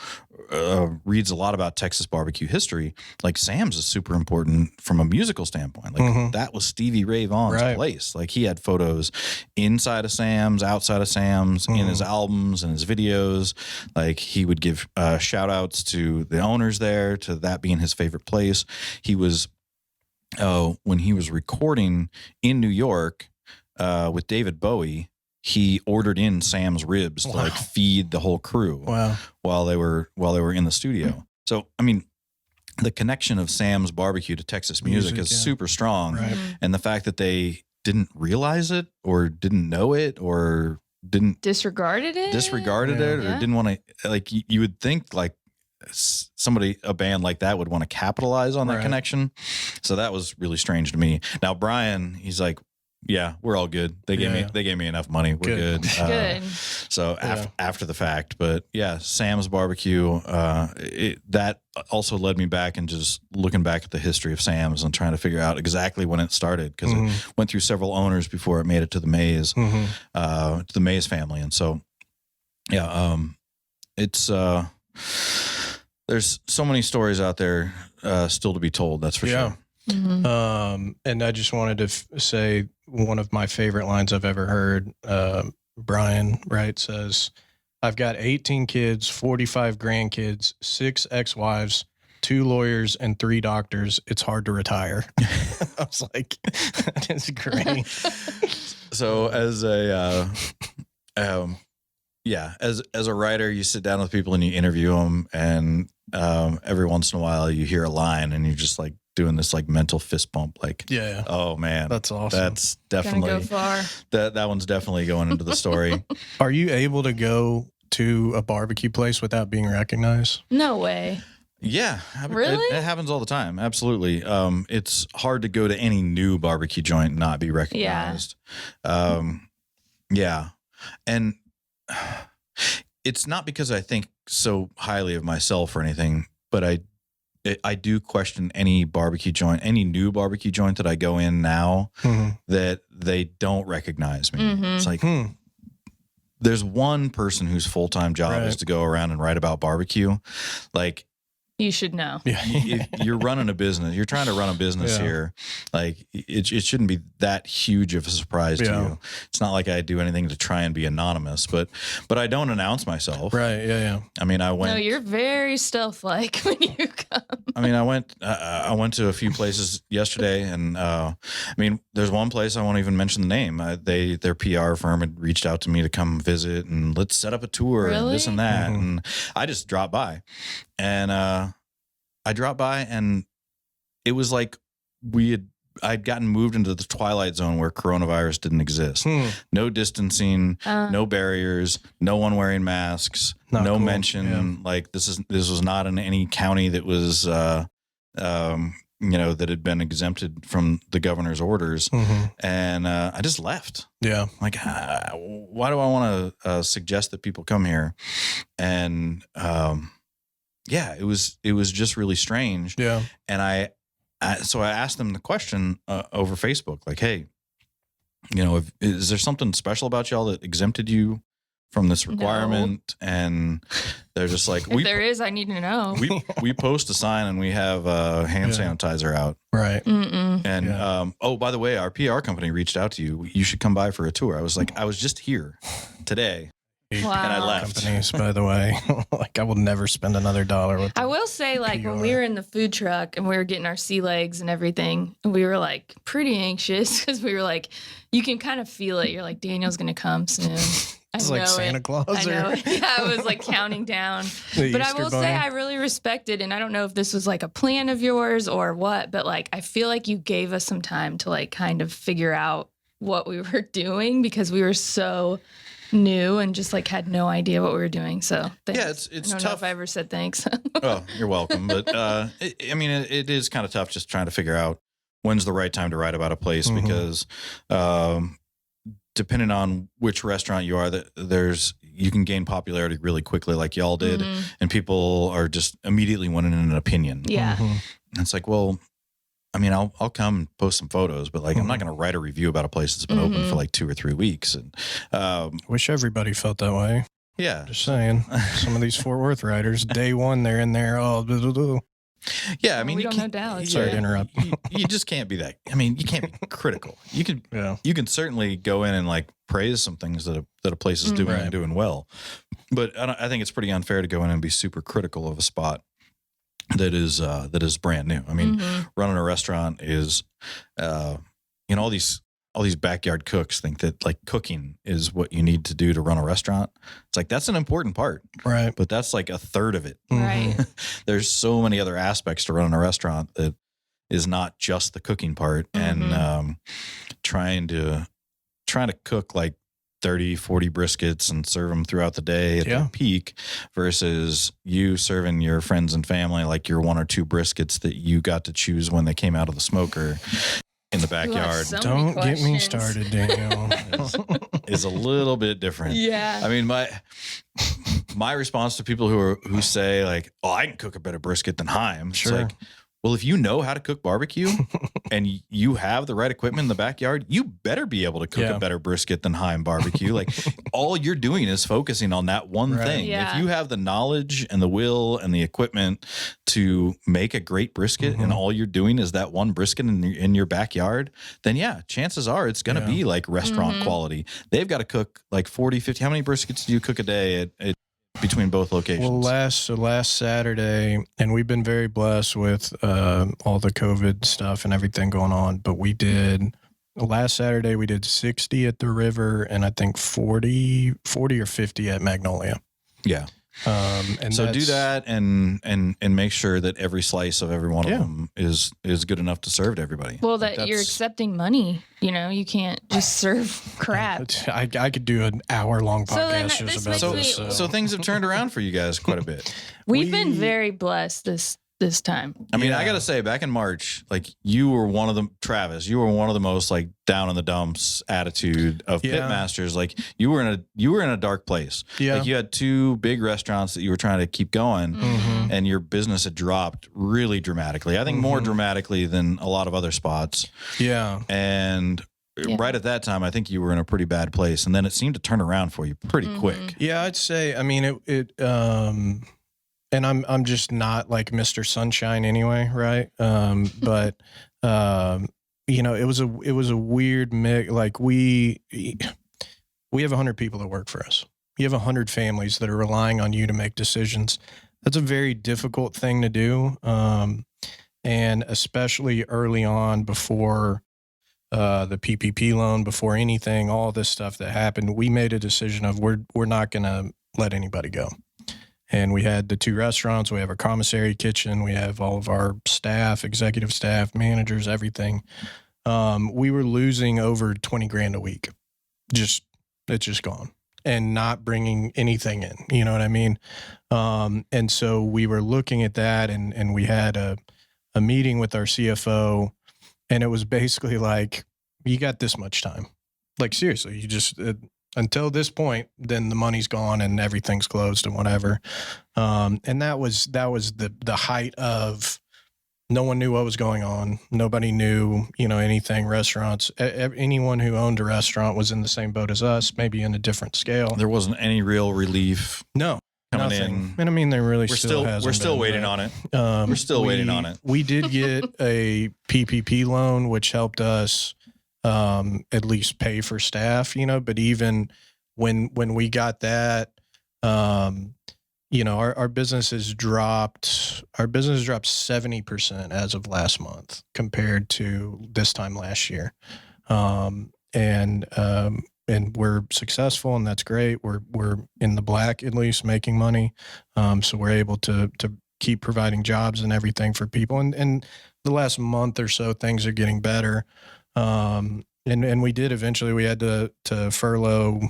reads a lot about Texas barbecue history. Like Sam's is super important from a musical standpoint. Like that was Stevie Ray Vaughan's place. Like he had photos inside of Sam's, outside of Sam's, in his albums and his videos. Like he would give shout outs to the owners there, to that being his favorite place. He was when he was recording in New York with David Bowie, he ordered in Sam's ribs to like feed the whole crew while they were in the studio. So, I mean, the connection of Sam's barbecue to Texas music is super strong. Right. And the fact that they didn't realize it or didn't know it or didn't disregarded it or didn't want to, like, you would think like a band like that would want to capitalize on that connection. So that was really strange to me. Now, Brian, he's like, yeah, we're all good. They gave me enough money. We're good. Good. So after the fact, but yeah, Sam's barbecue. That also led me back and just looking back at the history of Sam's and trying to figure out exactly when it started, because it went through several owners before it made it to the Mays, to the Mays family, and so it's there's so many stories out there still to be told. That's for sure. And I just wanted to say one of my favorite lines I've ever heard. Brian, right, says, I've got 18 kids, 45 grandkids, 6 ex-wives, 2 lawyers, and 3 doctors. It's hard to retire. I was like, that is great. So as a writer, you sit down with people and you interview them, and every once in a while you hear a line and you're just like doing this like mental fist bump, like, oh man, that's awesome. That's definitely go far. That one's definitely going into the story. Are you able to go to a barbecue place without being recognized? No way. Yeah. Really? It happens all the time. Absolutely. It's hard to go to any new barbecue joint and not be recognized. Yeah. And it's not because I think so highly of myself or anything, but I do question any barbecue joint, any new barbecue joint that I go in now that they don't recognize me. It's like, there's one person whose full-time job is to go around and write about barbecue. Like, you should know. You're running a business. You're trying to run a business here. Like it shouldn't be that huge of a surprise to you. It's not like I do anything to try and be anonymous, but I don't announce myself. Right. Yeah. I mean, I went. No, you're very stealth-like when you come. I mean, I went to a few places yesterday, and I mean, there's one place I won't even mention the name. Their PR firm had reached out to me to come visit and let's set up a tour and this and that, and I just dropped by. And I dropped by, and it was like I'd gotten moved into the twilight zone where coronavirus didn't exist. No distancing, no barriers, no one wearing masks, no cool. mention. Yeah. Like this was not in any county that was that had been exempted from the governor's orders. And I just left. Yeah. Like, why do I want to suggest that people come here? And yeah, it was just really strange. Yeah. And so I asked them the question over Facebook, like, hey, is there something special about y'all that exempted you from this requirement? No. And they're just like, if there is, I need to know. We post a sign and we have hand sanitizer out. Right. And oh, by the way, our PR company reached out to you. You should come by for a tour. I was like, I was just here today. Wow. And I left. Companies, by the way, like I will never spend another dollar with them. I will say, like, when we were in the food truck and we were getting our sea legs and everything, we were like pretty anxious because we were like, you can kind of feel it. You're like, Daniel's going to come soon. It's like Santa Claus. I know. Yeah, I was like counting down. But I will say I really respected, and I don't know if this was like a plan of yours or what, but like I feel like you gave us some time to like kind of figure out what we were doing because we were so new and just like had no idea what we were doing. So thanks. Yeah, it's I don't tough. know if I ever said thanks. Oh, you're welcome. But it is kind of tough just trying to figure out when's the right time to write about a place because depending on which restaurant you are, you can gain popularity really quickly, like y'all did, and people are just immediately wanting an opinion. Yeah, and it's like, well, I mean, I'll come and post some photos, but like I'm not going to write a review about a place that's been open for like 2 or 3 weeks. And Wish everybody felt that way. yeah, Just saying. Some of these Fort Worth writers, day one, they're in there. Oh, blah, blah, blah. yeah. I mean, we you don't know can't. Dallas. Sorry to interrupt. You just can't be that. I mean, you can't be critical. You can. Yeah. You can certainly go in and like praise some things that a place is doing and doing well, but I think it's pretty unfair to go in and be super critical of a spot that is brand new. I mean, running a restaurant is, all these backyard cooks think that like cooking is what you need to do to run a restaurant. It's like, that's an important part, Right. but that's like a third of it. Right. There's so many other aspects to running a restaurant that is not just the cooking part. And trying to cook like 30, 40 briskets and serve them throughout the day at their peak versus you serving your friends and family like your 1 or 2 briskets that you got to choose when they came out of the smoker in the backyard. So Don't many get me questions. started, Daniel. Is a little bit different. Yeah. I mean, my response to people who say like, "Oh, I can cook a better brisket than Heim." Sure. It's like, well, if you know how to cook barbecue and you have the right equipment in the backyard, you better be able to cook a better brisket than Heim barbecue. Like all you're doing is focusing on that one thing. Yeah. If you have the knowledge and the will and the equipment to make a great brisket and all you're doing is that one brisket in your backyard, then yeah, chances are it's going to be like restaurant quality. They've got to cook like 40, 50. How many briskets do you cook a day at between both locations? Well, last Saturday, and we've been very blessed with all the COVID stuff and everything going on, but last Saturday we did 60 at the river and I think 40 or 50 at Magnolia. Yeah. And so do that and make sure that every slice of every one of them is good enough to serve to everybody. Well, that you're accepting money. You can't just serve crap. I could do an hour-long So then podcast this just about makes this. me- So things have turned around for you guys quite a bit. We've been very blessed this time. I mean, I got to say, back in March, like you were one of the most like down in the dumps attitude of pitmasters. Like you were in a dark place. Yeah. Like you had 2 big restaurants that you were trying to keep going and your business had dropped really dramatically. I think more dramatically than a lot of other spots. Yeah. And right at that time, I think you were in a pretty bad place. And then it seemed to turn around for you pretty quick. Yeah, I'd say, I mean, and I'm just not like Mr. Sunshine anyway, right? But it was a weird mix. Like we have 100 people that work for us. You have 100 families that are relying on you to make decisions. That's a very difficult thing to do, and especially early on before the PPP loan, before anything, all this stuff that happened. We made a decision of we're not going to let anybody go. And we had the 2 restaurants. We have our commissary kitchen. We have all of our staff, executive staff, managers, everything. We were losing over 20 grand a week. It's just gone and not bringing anything in. You know what I mean? And so we were looking at that and we had a meeting with our CFO and it was basically like, you got this much time. Like seriously, you just, until this point, then the money's gone and everything's closed and whatever. And that was the height of no one knew what was going on. Nobody knew, anything. Restaurants, anyone who owned a restaurant was in the same boat as us, maybe in a different scale. There wasn't any real relief. No, coming nothing. in. And I mean, there really We're still still hasn't been, waiting but, on it. We're still waiting on it. We did get a PPP loan, which helped us at least pay for staff, but even when we got that, our business has dropped. Our business dropped 70% as of last month compared to this time last year, and we're successful, and that's great. We're in the black at least, making money, so we're able to keep providing jobs and everything for people. And the last month or so, things are getting better. And we did eventually. We had to furlough,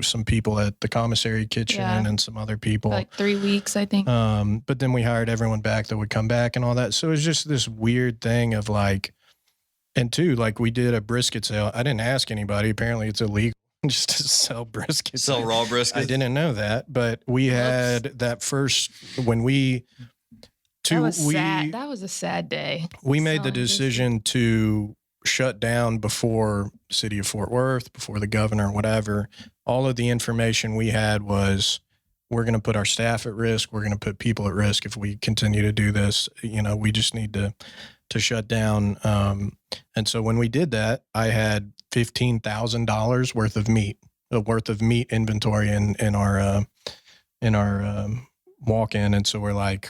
some people at the commissary kitchen and some other people. Like 3 weeks, I think. But then we hired everyone back that would come back and all that. So it was just this weird thing of like, and two, like we did a brisket sale. I didn't ask anybody. Apparently it's illegal just to sell brisket. Sell raw brisket. I didn't know that, but we had that first, when we That was sad. That was a sad day. We made the decision to shut down before the city of Fort Worth, before the governor, whatever. All of the information we had was, we're going to put our staff at risk. We're going to put people at risk if we continue to do this. You know, we just need to shut down. And so when we did that, I had $15,000 worth of meat inventory in our walk-in. And so we're like,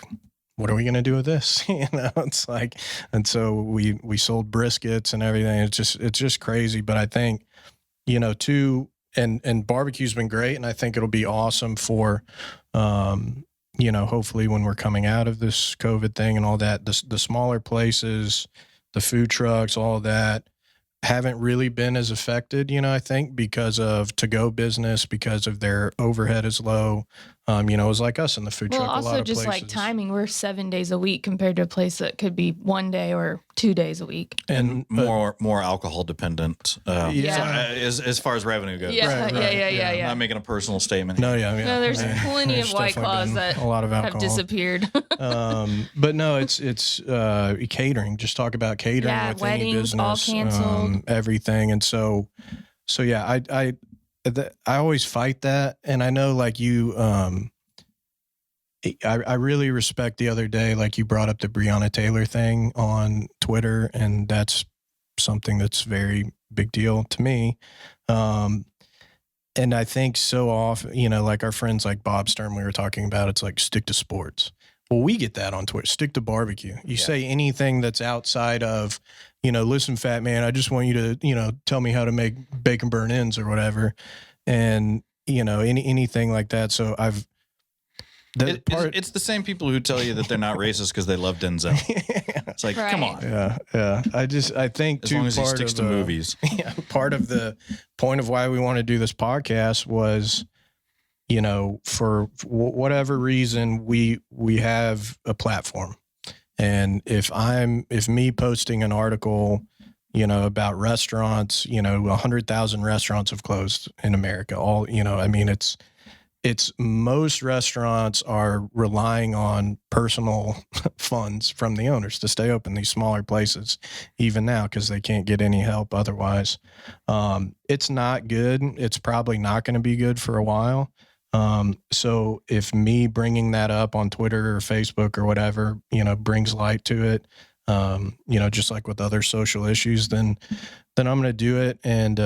what are we going to do with this? You know, it's like, and so we sold briskets and everything. It's just crazy. But I think, you know, and barbecue's been great. And I think it'll be awesome for, you know, hopefully when we're coming out of this COVID thing and all that, the smaller places, the food trucks, all that haven't really been as affected, you know, I think because of to-go business, because of their overhead is low. You know, it was like us in the food truck. Well, also just places. Like timing, we're 7 days a week compared to a place that could be 1 day or 2 days a week. And more alcohol dependent. As far as revenue goes. Yeah, yeah. I'm not making a personal statement. No, No, there's plenty of White Claws that a lot of have disappeared. But no, it's catering. Just talk about catering with weddings, any business, all canceled, everything. And so yeah, I always fight that. And I know like you, I really respect the other day, like you brought up the Breonna Taylor thing on Twitter, and that's something that's very big deal to me. And I think so often, you know, like our friends like Bob Stern, we were talking about, it's like stick to sports. Well, we get that on Twitter, stick to barbecue. You say anything that's outside of, you know, listen, fat man, I just want you to, you know, tell me how to make bacon burn ends or whatever. And, you know, anything like that. So it's the same people who tell you that they're not racist because they love Denzel. It's like, come on. Yeah. I think as long as he sticks to movies. Yeah. Part of the point of why we want to do this podcast was, you know, for whatever reason, we have a platform. And if me posting an article, you know, about restaurants, you know, 100,000 restaurants have closed in America. All, you know, I mean, it's most restaurants are relying on personal funds from the owners to stay open, these smaller places, even now, because they can't get any help otherwise. It's not good. It's probably not going to be good for a while. So if me bringing that up on Twitter or Facebook or whatever, you know, brings light to it, you know, just like with other social issues, then I'm going to do it. And,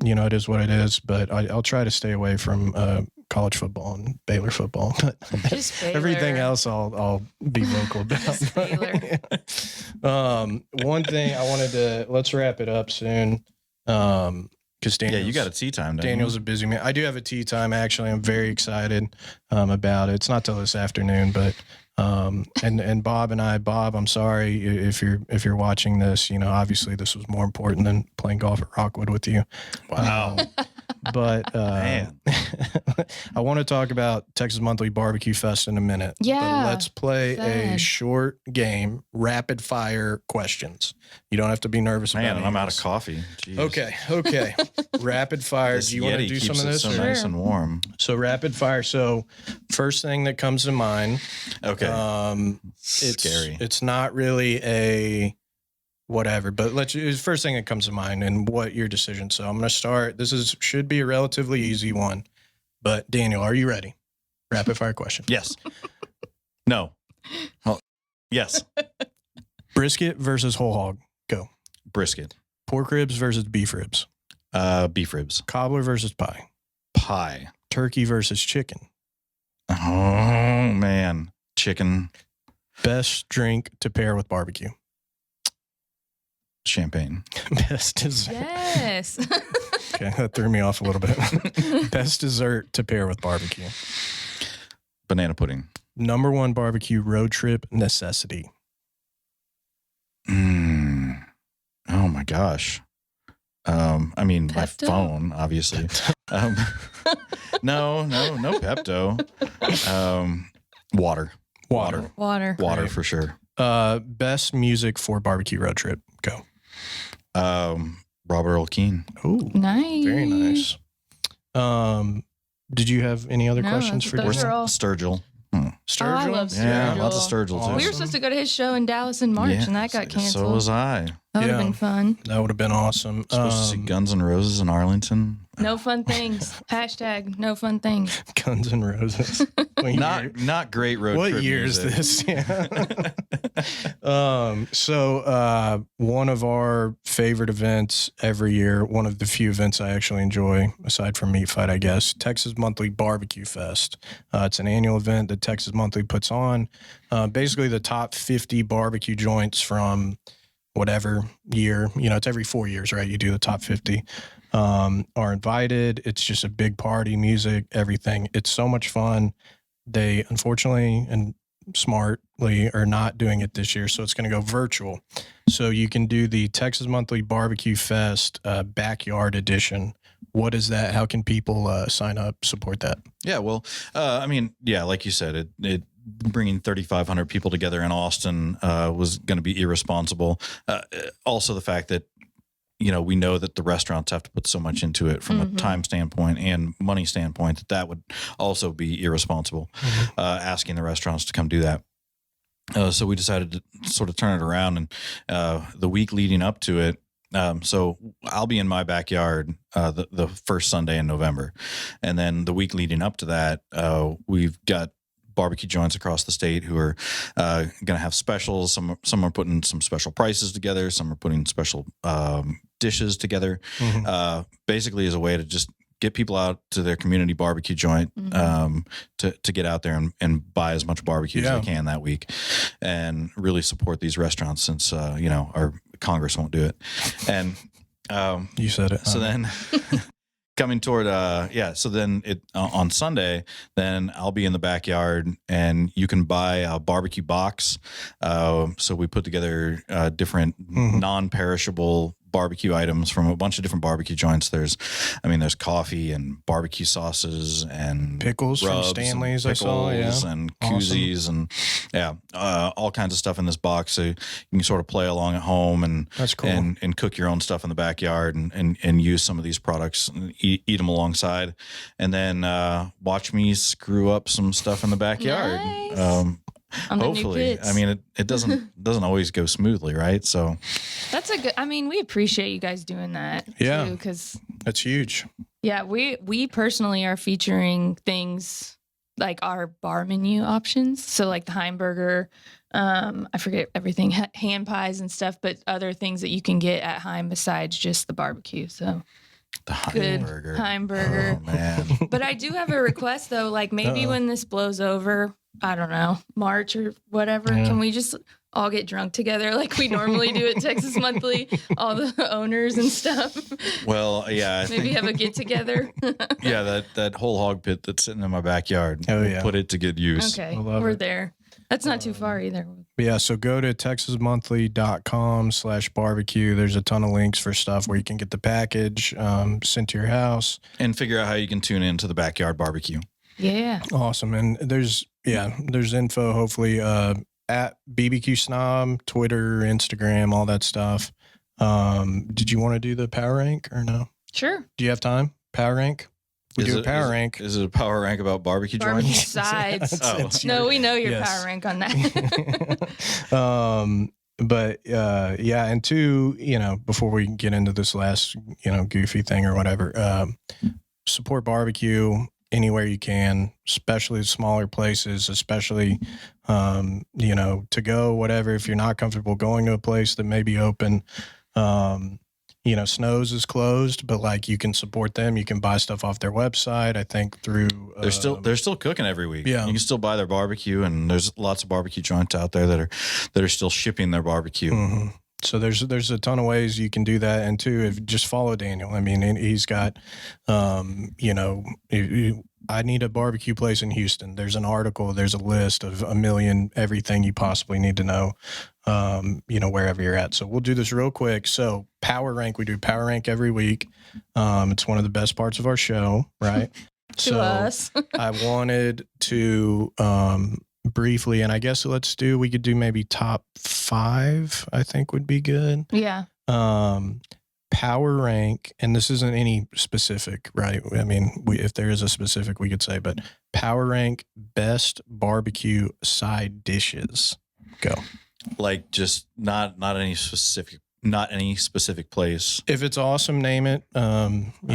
you know, it is what it is, but I'll try to stay away from, college football and Baylor football, but everything else I'll be vocal about. One thing I wanted to, let's wrap it up soon. Because you got a tea time. Daniel's a busy man. I do have a tea time. Actually, I'm very excited about it. It's not till this afternoon, but and Bob, I'm sorry if you're watching this. You know, obviously this was more important than playing golf at Rockwood with you. Wow. But man, I want to talk about Texas Monthly BBQ Fest in a minute. Yeah. But let's play a short game, rapid fire questions. You don't have to be nervous about it. Man, I'm out of coffee. Jeez. Okay. Rapid fire. Do you want to do some of this? So nice and warm. So rapid fire. So first thing that comes to mind. Okay. It's scary. It's not really a whatever, but first thing that comes to mind and what your decision. So I'm going to start. Should be a relatively easy one, but Daniel, are you ready? Rapid fire question. Yes. No. Well, yes. Brisket versus whole hog. Go. Brisket. Pork ribs versus beef ribs. Beef ribs. Cobbler versus pie. Pie. Turkey versus chicken. Oh man. Chicken. Best drink to pair with barbecue. Champagne. Best dessert. Yes. Okay, that threw me off a little bit. Best dessert to pair with barbecue. Banana pudding. Number one barbecue road trip necessity. Oh my gosh. I mean, Pepto? my phone, obviously. No Pepto. Water Water. for sure. Best music for barbecue road trip. Go. Robert Earl Keen. Oh, Nice. very nice. Did you have any other questions for those Daniel? are all- Sturgill. Sturgill? I love Yeah, Sturgill. lots of Sturgill too. We were supposed to go to his show in Dallas in March, and that got canceled. So was I. That would have Yeah. been fun. That would have been awesome. Supposed to see Guns N' Roses in Arlington. No fun things. Hashtag no fun things. Guns N' Roses. Not great road What trip year music. is this? Yeah. So one of our favorite events every year, one of the few events I actually enjoy, aside from Meat Fight, I guess, Texas Monthly BBQ Fest. It's an annual event that Texas Monthly puts on. Basically, the top 50 barbecue joints from whatever year. It's every 4 years, right? You do the top 50. Are invited. It's just a big party, music, everything. It's so much fun. They unfortunately and smartly are not doing it this year, so it's going to go virtual. So you can do the Texas Monthly BBQ Fest backyard edition. What is that? How can people sign up, support that? Yeah, well, like you said, it bringing 3,500 people together in Austin was going to be irresponsible. Also, the fact that we know that the restaurants have to put so much into it from a time standpoint and money standpoint that would also be irresponsible, asking the restaurants to come do that. So we decided to sort of turn it around, and the week leading up to it, so I'll be in my backyard the first Sunday in November. And then the week leading up to that, we've got barbecue joints across the state who are going to have specials. Some are putting some special prices together. Some are putting special dishes together, basically as a way to just get people out to their community barbecue joint, to get out there and buy as much barbecue as they can that week, and really support these restaurants since, our Congress won't do it. And you said it. So then coming toward, so then on Sunday, then I'll be in the backyard and you can buy a barbecue box. So we put together different non-perishable barbecue items from a bunch of different barbecue joints. There's coffee and barbecue sauces and pickles from Stanley's, I saw, and koozies and all kinds of stuff in this box. So you can sort of play along at home and that's cool, and cook your own stuff in the backyard and use some of these products and eat them alongside, and then watch me screw up some stuff in the backyard. Nice. Hopefully, it doesn't always go smoothly, right? So that's a good. We appreciate you guys doing that. Yeah, because that's huge. Yeah, we personally are featuring things like our bar menu options. So like the Heim burger, I forget everything, hand pies and stuff, but other things that you can get at Heim besides just the barbecue. So. The Heim burger. Heim burger. Oh, man. But I do have a request, though. Like, maybe when this blows over, I don't know, March or whatever, can we just all get drunk together like we normally do at Texas Monthly, all the owners and stuff? Well, yeah. Maybe have a get-together. Yeah, that whole hog pit that's sitting in my backyard. Oh, we'll put it to good use. Okay, we're there. That's not too far either. Yeah, so go to texasmonthly.com/barbecue. There's a ton of links for stuff where you can get the package sent to your house. And figure out how you can tune into the backyard barbecue. Yeah. Awesome. And there's info, hopefully, at BBQ Snob, Twitter, Instagram, all that stuff. Did you want to do the power rank or no? Sure. Do you have time? Power rank? We do a power rank. Is it a power rank about barbecue Barbecue joints? sides. No, we know your power rank on that. But and two, before we get into this last, goofy thing or whatever, support barbecue anywhere you can, especially smaller places, especially, to go, whatever. If you're not comfortable going to a place that may be open, Snow's is closed, but like you can support them. You can buy stuff off their website. I think through they're still cooking every week. Yeah, you can still buy their barbecue, and there's lots of barbecue joints out there that are still shipping their barbecue. Mm-hmm. So there's a ton of ways you can do that, and two, if just follow Daniel. I mean, he's got, I need a barbecue place in Houston. There's an article. There's a list of a million everything you possibly need to know. Wherever you're at. So we'll do this real quick. So power rank, we do power rank every week. It's one of the best parts of our show, right? To us. I wanted to briefly, and I guess we could do maybe top 5, I think would be good. Yeah. power rank, and this isn't any specific, right? I mean, if there is a specific, we could say, but power rank best barbecue side dishes. Go. Like just not any specific place. If it's awesome, name it. You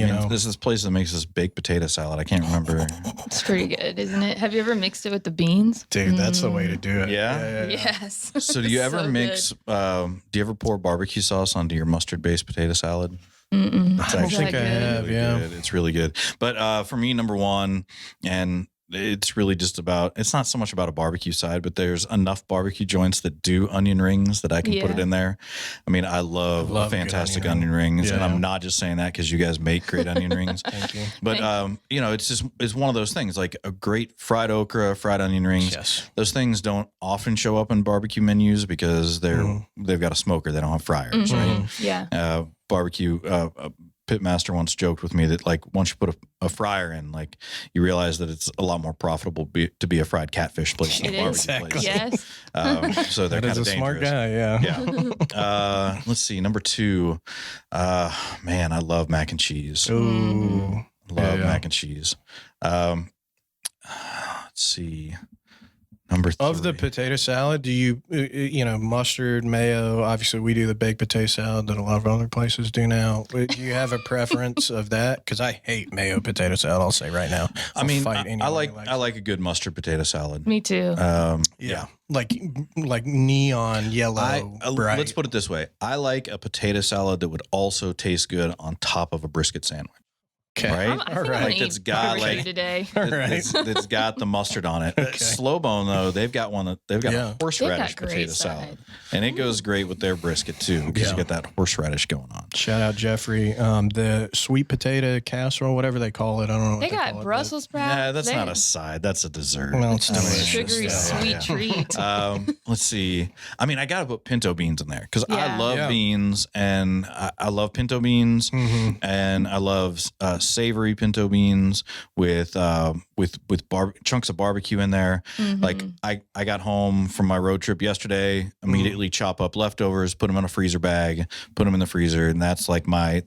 know, there's this place that makes this baked potato salad. I can't remember. It's pretty good, isn't it? Have you ever mixed it with the beans? dude, that's the way to do it. Yeah? Yes. So do you ever So mix? Do you ever pour barbecue sauce onto your mustard-based potato salad? Mm-mm. I don't think I have. Really Yeah. good. It's really good. But for me, number one, and it's really just about, it's not so much about a barbecue side, but there's enough barbecue joints that do onion rings that I can put it in there. I mean, I love good fantastic onion onion rings. Yeah. And I'm not just saying that because you guys make great onion rings. Thank you. But, you know, it's one of those things, like a great fried okra, fried onion rings. Yes. Those things don't often show up in barbecue menus because they've got a smoker. They don't have fryers, right? Yeah. Barbecue, Pitmaster once joked with me that like once you put a fryer in, like you realize that it's a lot more profitable to be a fried catfish place than a It is. barbecue place. Yes. So they're That kind is of a smart dangerous. guy. Yeah. Yeah. Let's see. Number two. Man, I love mac and cheese. Ooh. Love Yeah. mac and cheese. Let's see. Number three. Of the potato salad, do you, you know, mustard, mayo? Obviously, we do the baked potato salad that a lot of other places do now. Do you have a preference of that? Because I hate mayo potato salad. I'll say right now. I mean, fight anyone I who like likes I like a good mustard potato salad. Me too. Yeah, like neon yellow. bright. Let's put it this way: I like a potato salad that would also taste good on top of a brisket sandwich. Okay. Right? I think I'm Alright. gonna Like, it's eat got, barbecue like- today. All right. That's got the mustard on it. Okay. Slow Bone though, they've got Yeah. a They've horseradish got great potato side. salad, and it goes great with their brisket too because Yeah. you get that horseradish going on. Shout out Jeffrey. The sweet potato casserole, whatever they call it. I don't know. What They call got it, Brussels sprouts. Yeah, that's They- not a side. That's a dessert. Well, it's I mean, delicious. sugary Yeah, sweet yeah. treat. Let's see. I mean, I gotta put pinto beans in there because I Yeah. love Yeah. beans, and I love pinto beans, Mhm. and I love savory pinto beans with chunks of barbecue in there. Mhm. Like I got home from my road trip yesterday, immediately chop up leftovers, put them in a freezer bag, put them in the freezer, and that's like my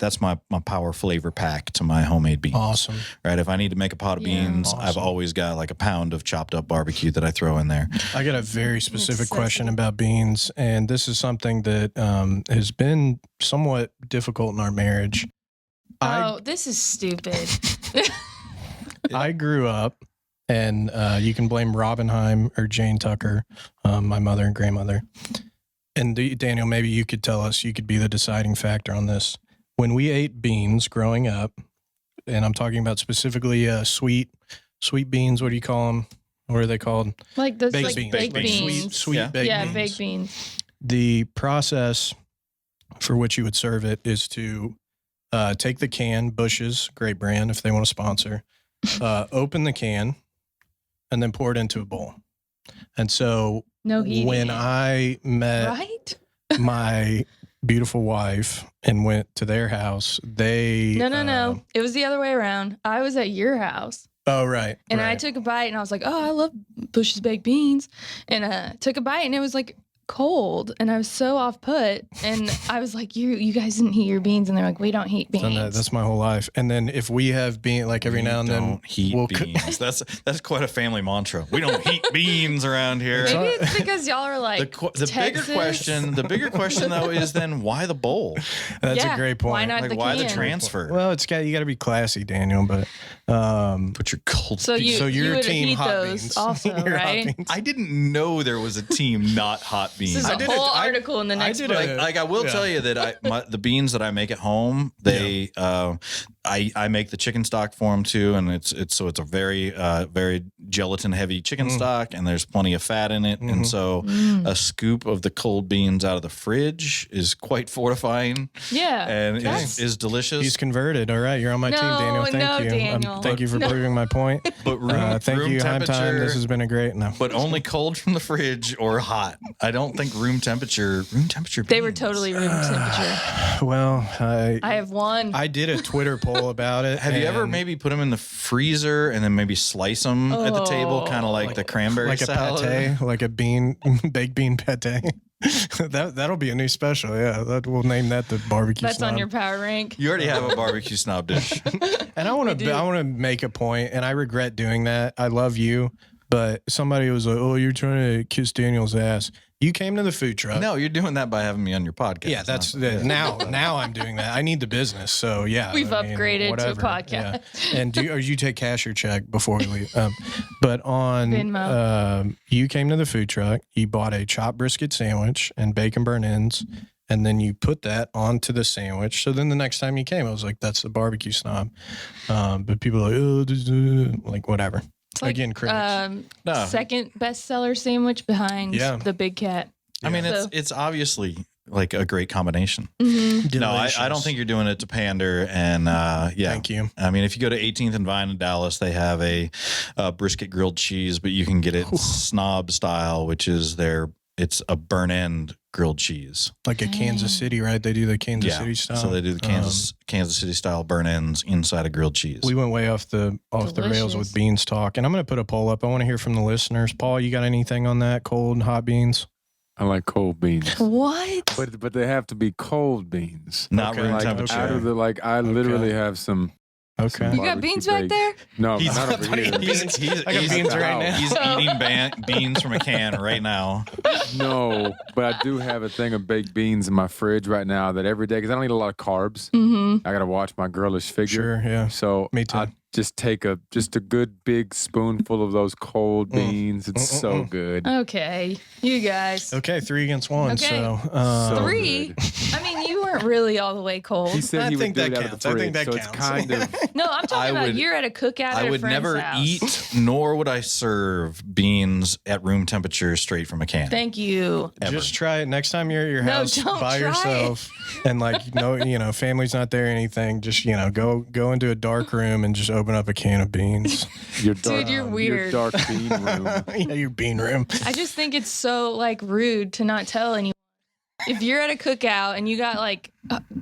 power flavor pack to my homemade beans. Awesome. Right? If I need to make a pot of Yeah. beans, I've Awesome. always got like a pound of chopped up barbecue that I throw in there. I got a very specific Necessity. question about beans, and this is something that has been somewhat difficult in our marriage. Oh, this is stupid. I grew up, and you can blame Robin Heim or Jane Tucker, my mother and grandmother. And Daniel, maybe you could tell us, you could be the deciding factor on this. When we ate beans growing up, and I'm talking about specifically sweet beans, what do you call them? What are they called? Like those Baked like beans. baked Like beans. Sweet Yeah. baked Yeah, beans. baked beans. The process for which you would serve it is to take the can, Bush's, great brand if they want to sponsor, open the can, and then pour it into a bowl. And so No heating. when I met Right? my beautiful wife and went to their house, they No. It was the other way around. I was at your house. Oh, right. And I right. took a bite and I was like, oh, I love Bush's baked beans. And took a bite and it was like cold. And I was so off put. And I was like, you guys didn't heat your beans. And they're like, we don't heat beans. Done that. That's my whole life. And then if we have bean, like every We now and then, don't heat we'll beans. That's quite a family mantra. We don't heat beans around here. Maybe it's because y'all are like The Texas. bigger question though is then why the bowl? That's Yeah, a great point. why not Like the why the can? transfer? Well, you got to be classy, Daniel. But Put your cold. So beans. so you're you a would team heat hot those beans. also, You're hot right? beans. I didn't know there was a team not hot This beans. is a did whole I article in the next did book. a- Like I will Yeah. tell you that the beans that I make at home, they I make the chicken stock for them too, and it's a very very gelatin heavy chicken stock, and there's plenty of fat in it, and so a scoop of the cold beans out of the fridge is quite fortifying Yeah. and that's- is delicious. He's converted. All right, you're on my team, No, Daniel. Thank no, you. Daniel. Thank you for No. proving my point. but room Thank you, Heim Time. temperature. This has been a great. No, but only cold from the fridge or hot. I don't think room temperature. They were beans. totally room temperature. well, I have one. I did a Twitter poll about it. Have you ever and maybe put them in the freezer and then maybe slice them at the table, kind of like the cranberry like a salad? pate, like a baked bean pate? That'll be a new special. Yeah, we'll name that the barbecue. That's snob. on your power rank. You already have a barbecue snob dish. And I want to make a point, and I regret doing that. I love you, but somebody was like, "Oh, you're trying to kiss Daniel's ass." You came to the food truck. No, you're doing that by having me on your podcast. Yeah, that's now I'm doing that. I need the business, so yeah. We've upgraded whatever. To a podcast. Yeah. And or you take cash or check before we leave. But on Venmo. You came to the food truck. You bought a chopped brisket sandwich and bacon burn ends, and then you put that onto the sandwich. So then the next time you came, I was like, "That's the barbecue snob." But people are like, "Oh, like whatever." It's like, again, critics. Second bestseller sandwich behind the Big Cat. I mean, it's obviously like a great combination. Mm-hmm. No, I don't think you're doing it to pander. And Thank you. I mean, if you go to 18th and Vine in Dallas, they have a brisket grilled cheese, but you can get it snob style, which is it's a burn end grilled cheese. Like a Kansas City, right? They do the Kansas City style. So they do the Kansas City style burn ends inside a grilled cheese. We went way off the rails with beans talk, and I'm going to put a poll up. I want to hear from the listeners. Paul, you got anything on that? Cold, hot beans? I like cold beans. What? But they have to be cold beans. Not room like temperature. Out of the I literally have some. Okay. You got beans back there? No, not over here. He's I got beans right now. He's eating beans from a can right now. No, but I do have a thing of baked beans in my fridge right now that every day, because I don't eat a lot of carbs. Mm-hmm. I got to watch my girlish figure. Sure, yeah. So Me too. I just take a good big spoonful of those cold beans. It's so good. Okay. You guys. Okay, 3 against 1. Okay. So, So 3? good. I mean, you weren't really all the way cold. He said I he would think do that it out of counts. the I fridge, think that so counts. it's kind of. No, I'm talking about would- you're at a cookout at I a would friend's never house. eat, nor would I serve beans at room temperature straight from a can. Thank you. Ever. just try it next time you're at your No, house don't by try yourself, and family's not there or anything. Just go into a dark room and just open up a can of beans. Your Dude, you're weird. Your dark bean room. Yeah, your bean room. I just think it's so rude to not tell anyone. If you're at a cookout and you got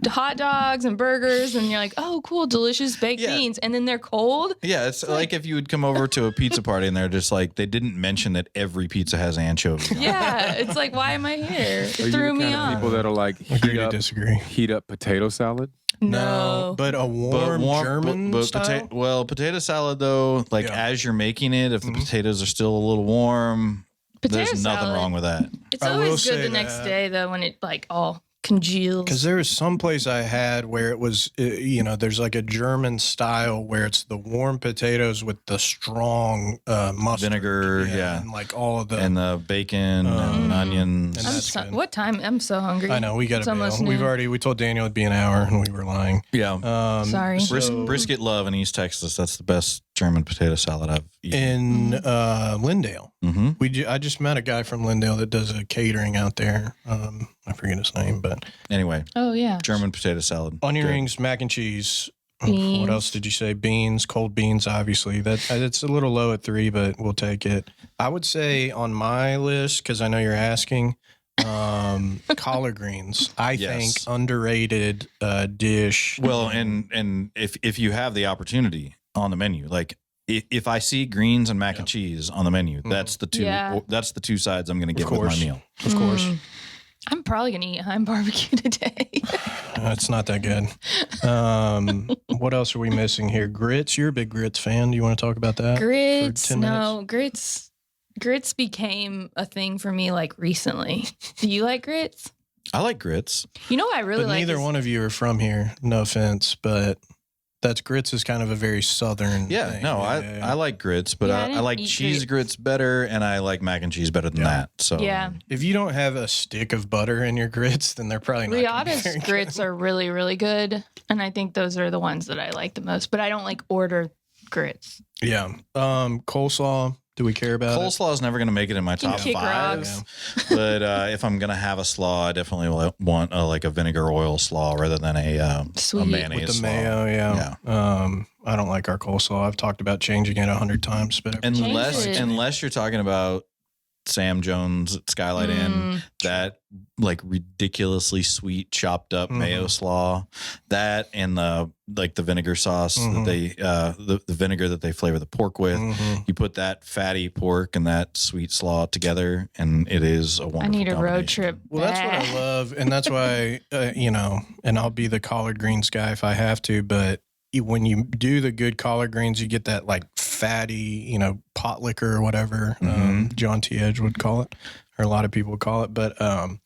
hot dogs and burgers and you're like, oh, cool, delicious baked beans, and then they're cold. Yeah, it's like if you would come over to a pizza party and they're just like, they didn't mention that every pizza has anchovies. Yeah, it's like, why am I here? It Are you threw the me kind of off. people that'll Agree to disagree. heat up potato salad? No. But a warm German style. Potato salad though, as you're making it, if the potatoes are still a little warm, Potato there's nothing salad. wrong with that. It's I will always good say the next that. day, though, when it all congeals. Because there was some place I had where it was, there's like a German style where it's the warm potatoes with the strong mustard. Vinegar, And like all of the. And the bacon and onions. and that's good. What time? I'm so hungry. I know, we got It's to bail. almost noon. We told Daniel it'd be an hour and we were lying. Yeah. Sorry. Brisket love in East Texas. That's the best German potato salad I've eaten. In Lindale. Mm-hmm. I just met a guy from Lindale that does a catering out there. I forget his name, but Anyway, Oh, yeah. German potato salad. onion Good. rings, mac and cheese. Beans. What else did you say? Beans, cold beans. Obviously, it's a little low at 3, but we'll take it. I would say on my list, because I know you're asking, collard greens. I think underrated dish. Well, and if you have the opportunity on the menu, like if I see greens and mac and cheese on the menu, that's the two. Yeah. That's the two sides I'm going to get with course. my meal. Of course. I'm probably going to eat Heim barbecue today. It's not that good. What else are we missing here? Grits. You're a big grits fan. Do you want to talk about that? for Grits. 10 No, grits became a thing for me recently. Do you like grits? I like grits. You know what I really But like? neither one of you are from here. No offense, but grits is kind of a very southern thing. I like grits, but Yeah, I I didn't like eat cheese grits better, and I like mac and cheese better than that. So Yeah. If you don't have a stick of butter in your grits, then they're probably not gonna be Riata's very good. grits are really, really good. And I think those are the ones that I like the most. But I don't order grits. Yeah. Coleslaw. Do we care about it? coleslaw is never going to make it in my top kick 5. rocks. But if I'm going to have a slaw, I definitely want a vinegar oil slaw rather than a Sweet. mayonnaise With the slaw. mayo, yeah. I don't like our coleslaw. I've talked about changing it 100 times, but Change it. Unless you're talking about Sam Jones at Skylight Inn, that like ridiculously sweet chopped up mayo slaw, that and the vinegar sauce that they the vinegar that they flavor the pork with. You put that fatty pork and that sweet slaw together, and it is a wonderful. I need a road trip. Well, that's what I love, and that's why and I'll be the collard greens guy if I have to, but when you do the good collard greens, you get that like fatty, pot liquor or whatever John T. Edge would call it, or a lot of people would call it. But then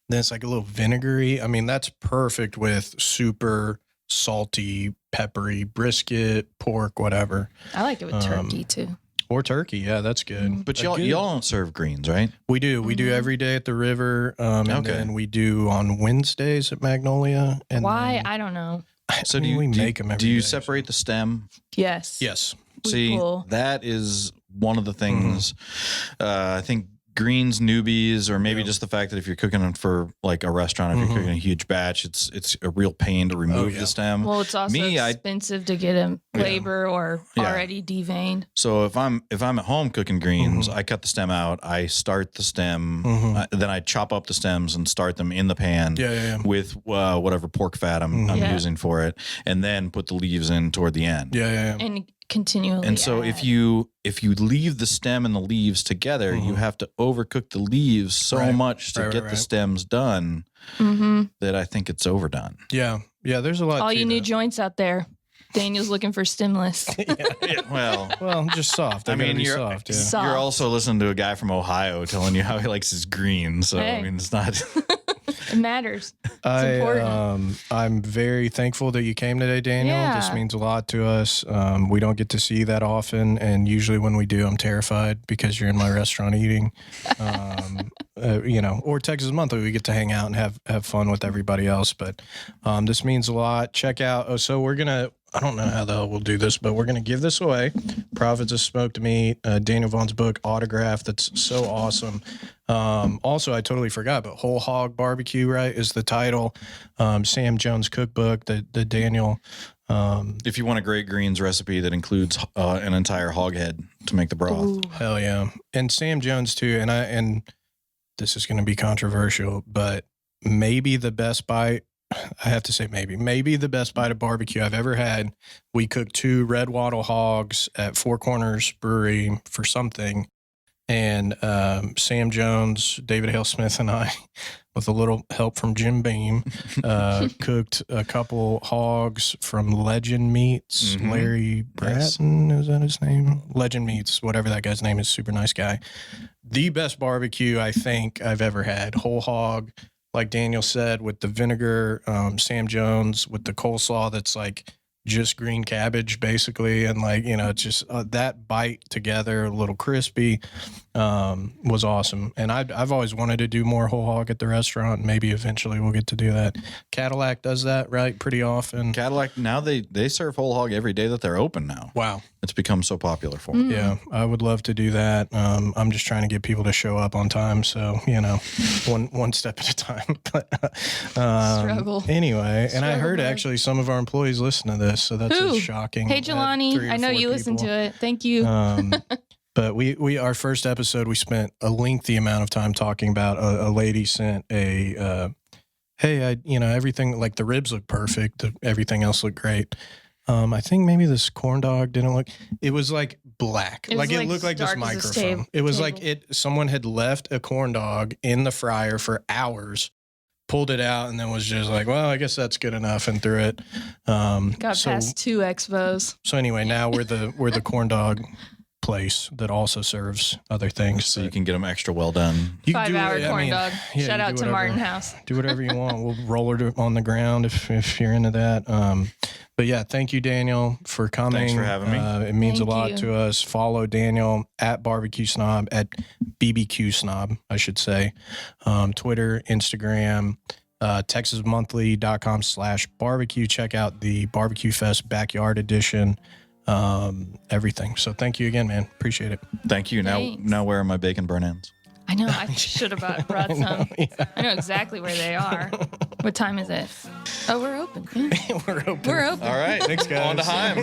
it's like a little vinegary. I mean, that's perfect with super salty, peppery brisket, pork, whatever. I like it with turkey too. Or turkey, yeah, that's good. But y'all don't serve greens, right? We do. We do every day at the river, and then we do on Wednesdays at Magnolia. And why? I don't know. So we make them every do you day, separate the stem? Yes. Yes. See, that is one of the things I think greens newbies, or maybe just the fact that if you're cooking them for like a restaurant, if you're cooking a huge batch, it's a real pain to remove the stem. Well, it's also expensive to get them labor or already deveined. So if I'm at home cooking greens, I cut the stem out, I start the stem, then I chop up the stems and start them in the pan with whatever pork fat I'm using for it, and then put the leaves in toward the end. And continually. And so if you leave the stem and the leaves together, you have to overcook the leaves so much to get the stems done that I think it's overdone. Yeah. There's a lot. All you new joints out there. Daniel's looking for stemless. Well, just soft. I mean, you're soft. You're also listening to a guy from Ohio telling you how he likes his green. So I mean, it's not. It matters. It's important. I'm very thankful that you came today, Daniel. Yeah. This means a lot to us. We don't get to see you that often, and usually when we do, I'm terrified because you're in my restaurant eating. Or Texas Monthly, we get to hang out and have fun with everybody else. But this means a lot. Check out. So we're gonna. I don't know how the hell we'll do this, but we're going to give this away. Prophets of Smoked Meat, Daniel Vaughn's book, autograph. That's so awesome. Also, I totally forgot, but Whole Hog Barbecue, right, is the title. Sam Jones cookbook that Daniel. If you want a great greens recipe that includes an entire hog head to make the broth. Ooh. Hell yeah. And Sam Jones too. And this is going to be controversial, but maybe the best bite. I have to say maybe the best bite of barbecue I've ever had. We cooked 2 red wattle hogs at Four Corners Brewery for something. And Sam Jones, David Hale Smith, and I, with a little help from Jim Beam, cooked a couple hogs from Legend Meats. Larry Bratton, is that his name? Legend Meats, whatever that guy's name is, super nice guy. The best barbecue I think I've ever had. Whole hog. Like Daniel said, with the vinegar, Sam Jones with the coleslaw that's like just green cabbage basically, and like just that bite together, a little crispy, was awesome. And I've always wanted to do more whole hog at the restaurant. Maybe eventually we'll get to do that. Cadillac does that right pretty often. Cadillac now they serve whole hog every day that they're open now. Wow. It's become so popular for them. Yeah, I would love to do that. I'm just trying to get people to show up on time, so one step at a time. But Struggle. Anyway, and I heard actually some of our employees listen to this, so that's shocking. Hey, Jelani, I know you listen to it. Thank you. But we our first episode, we spent a lengthy amount of time talking about a lady sent a hey, everything, like the ribs look perfect, everything else looked great. I think maybe this corn dog didn't look. It was like black, it looked like this microphone. It was like someone had left a corn dog in the fryer for hours, pulled it out, and then was just like, well, I guess that's good enough, and threw it. Got past 2 expos. So anyway, now we're the corn dog place that also serves other things, so you can get them extra well done. 5-hour corn dog. Shout out to Martin House. Do whatever you want. We'll roll it on the ground if you're into that. But yeah, thank you, Daniel, for coming. Thanks for having me. It means a lot to us. Follow Daniel at Barbecue Snob, at BBQ Snob, I should say. Twitter, Instagram, TexasMonthly.com/barbecue. Check out the Barbecue Fest Backyard Edition. Everything. So thank you again, man. Appreciate it. Thank you. Now where are my bacon burn-ins? I know. I should have brought some. Yeah. I know exactly where they are. What time is it? Oh, we're open. We're open. We're open. All right. Thanks, guys. On to Heim.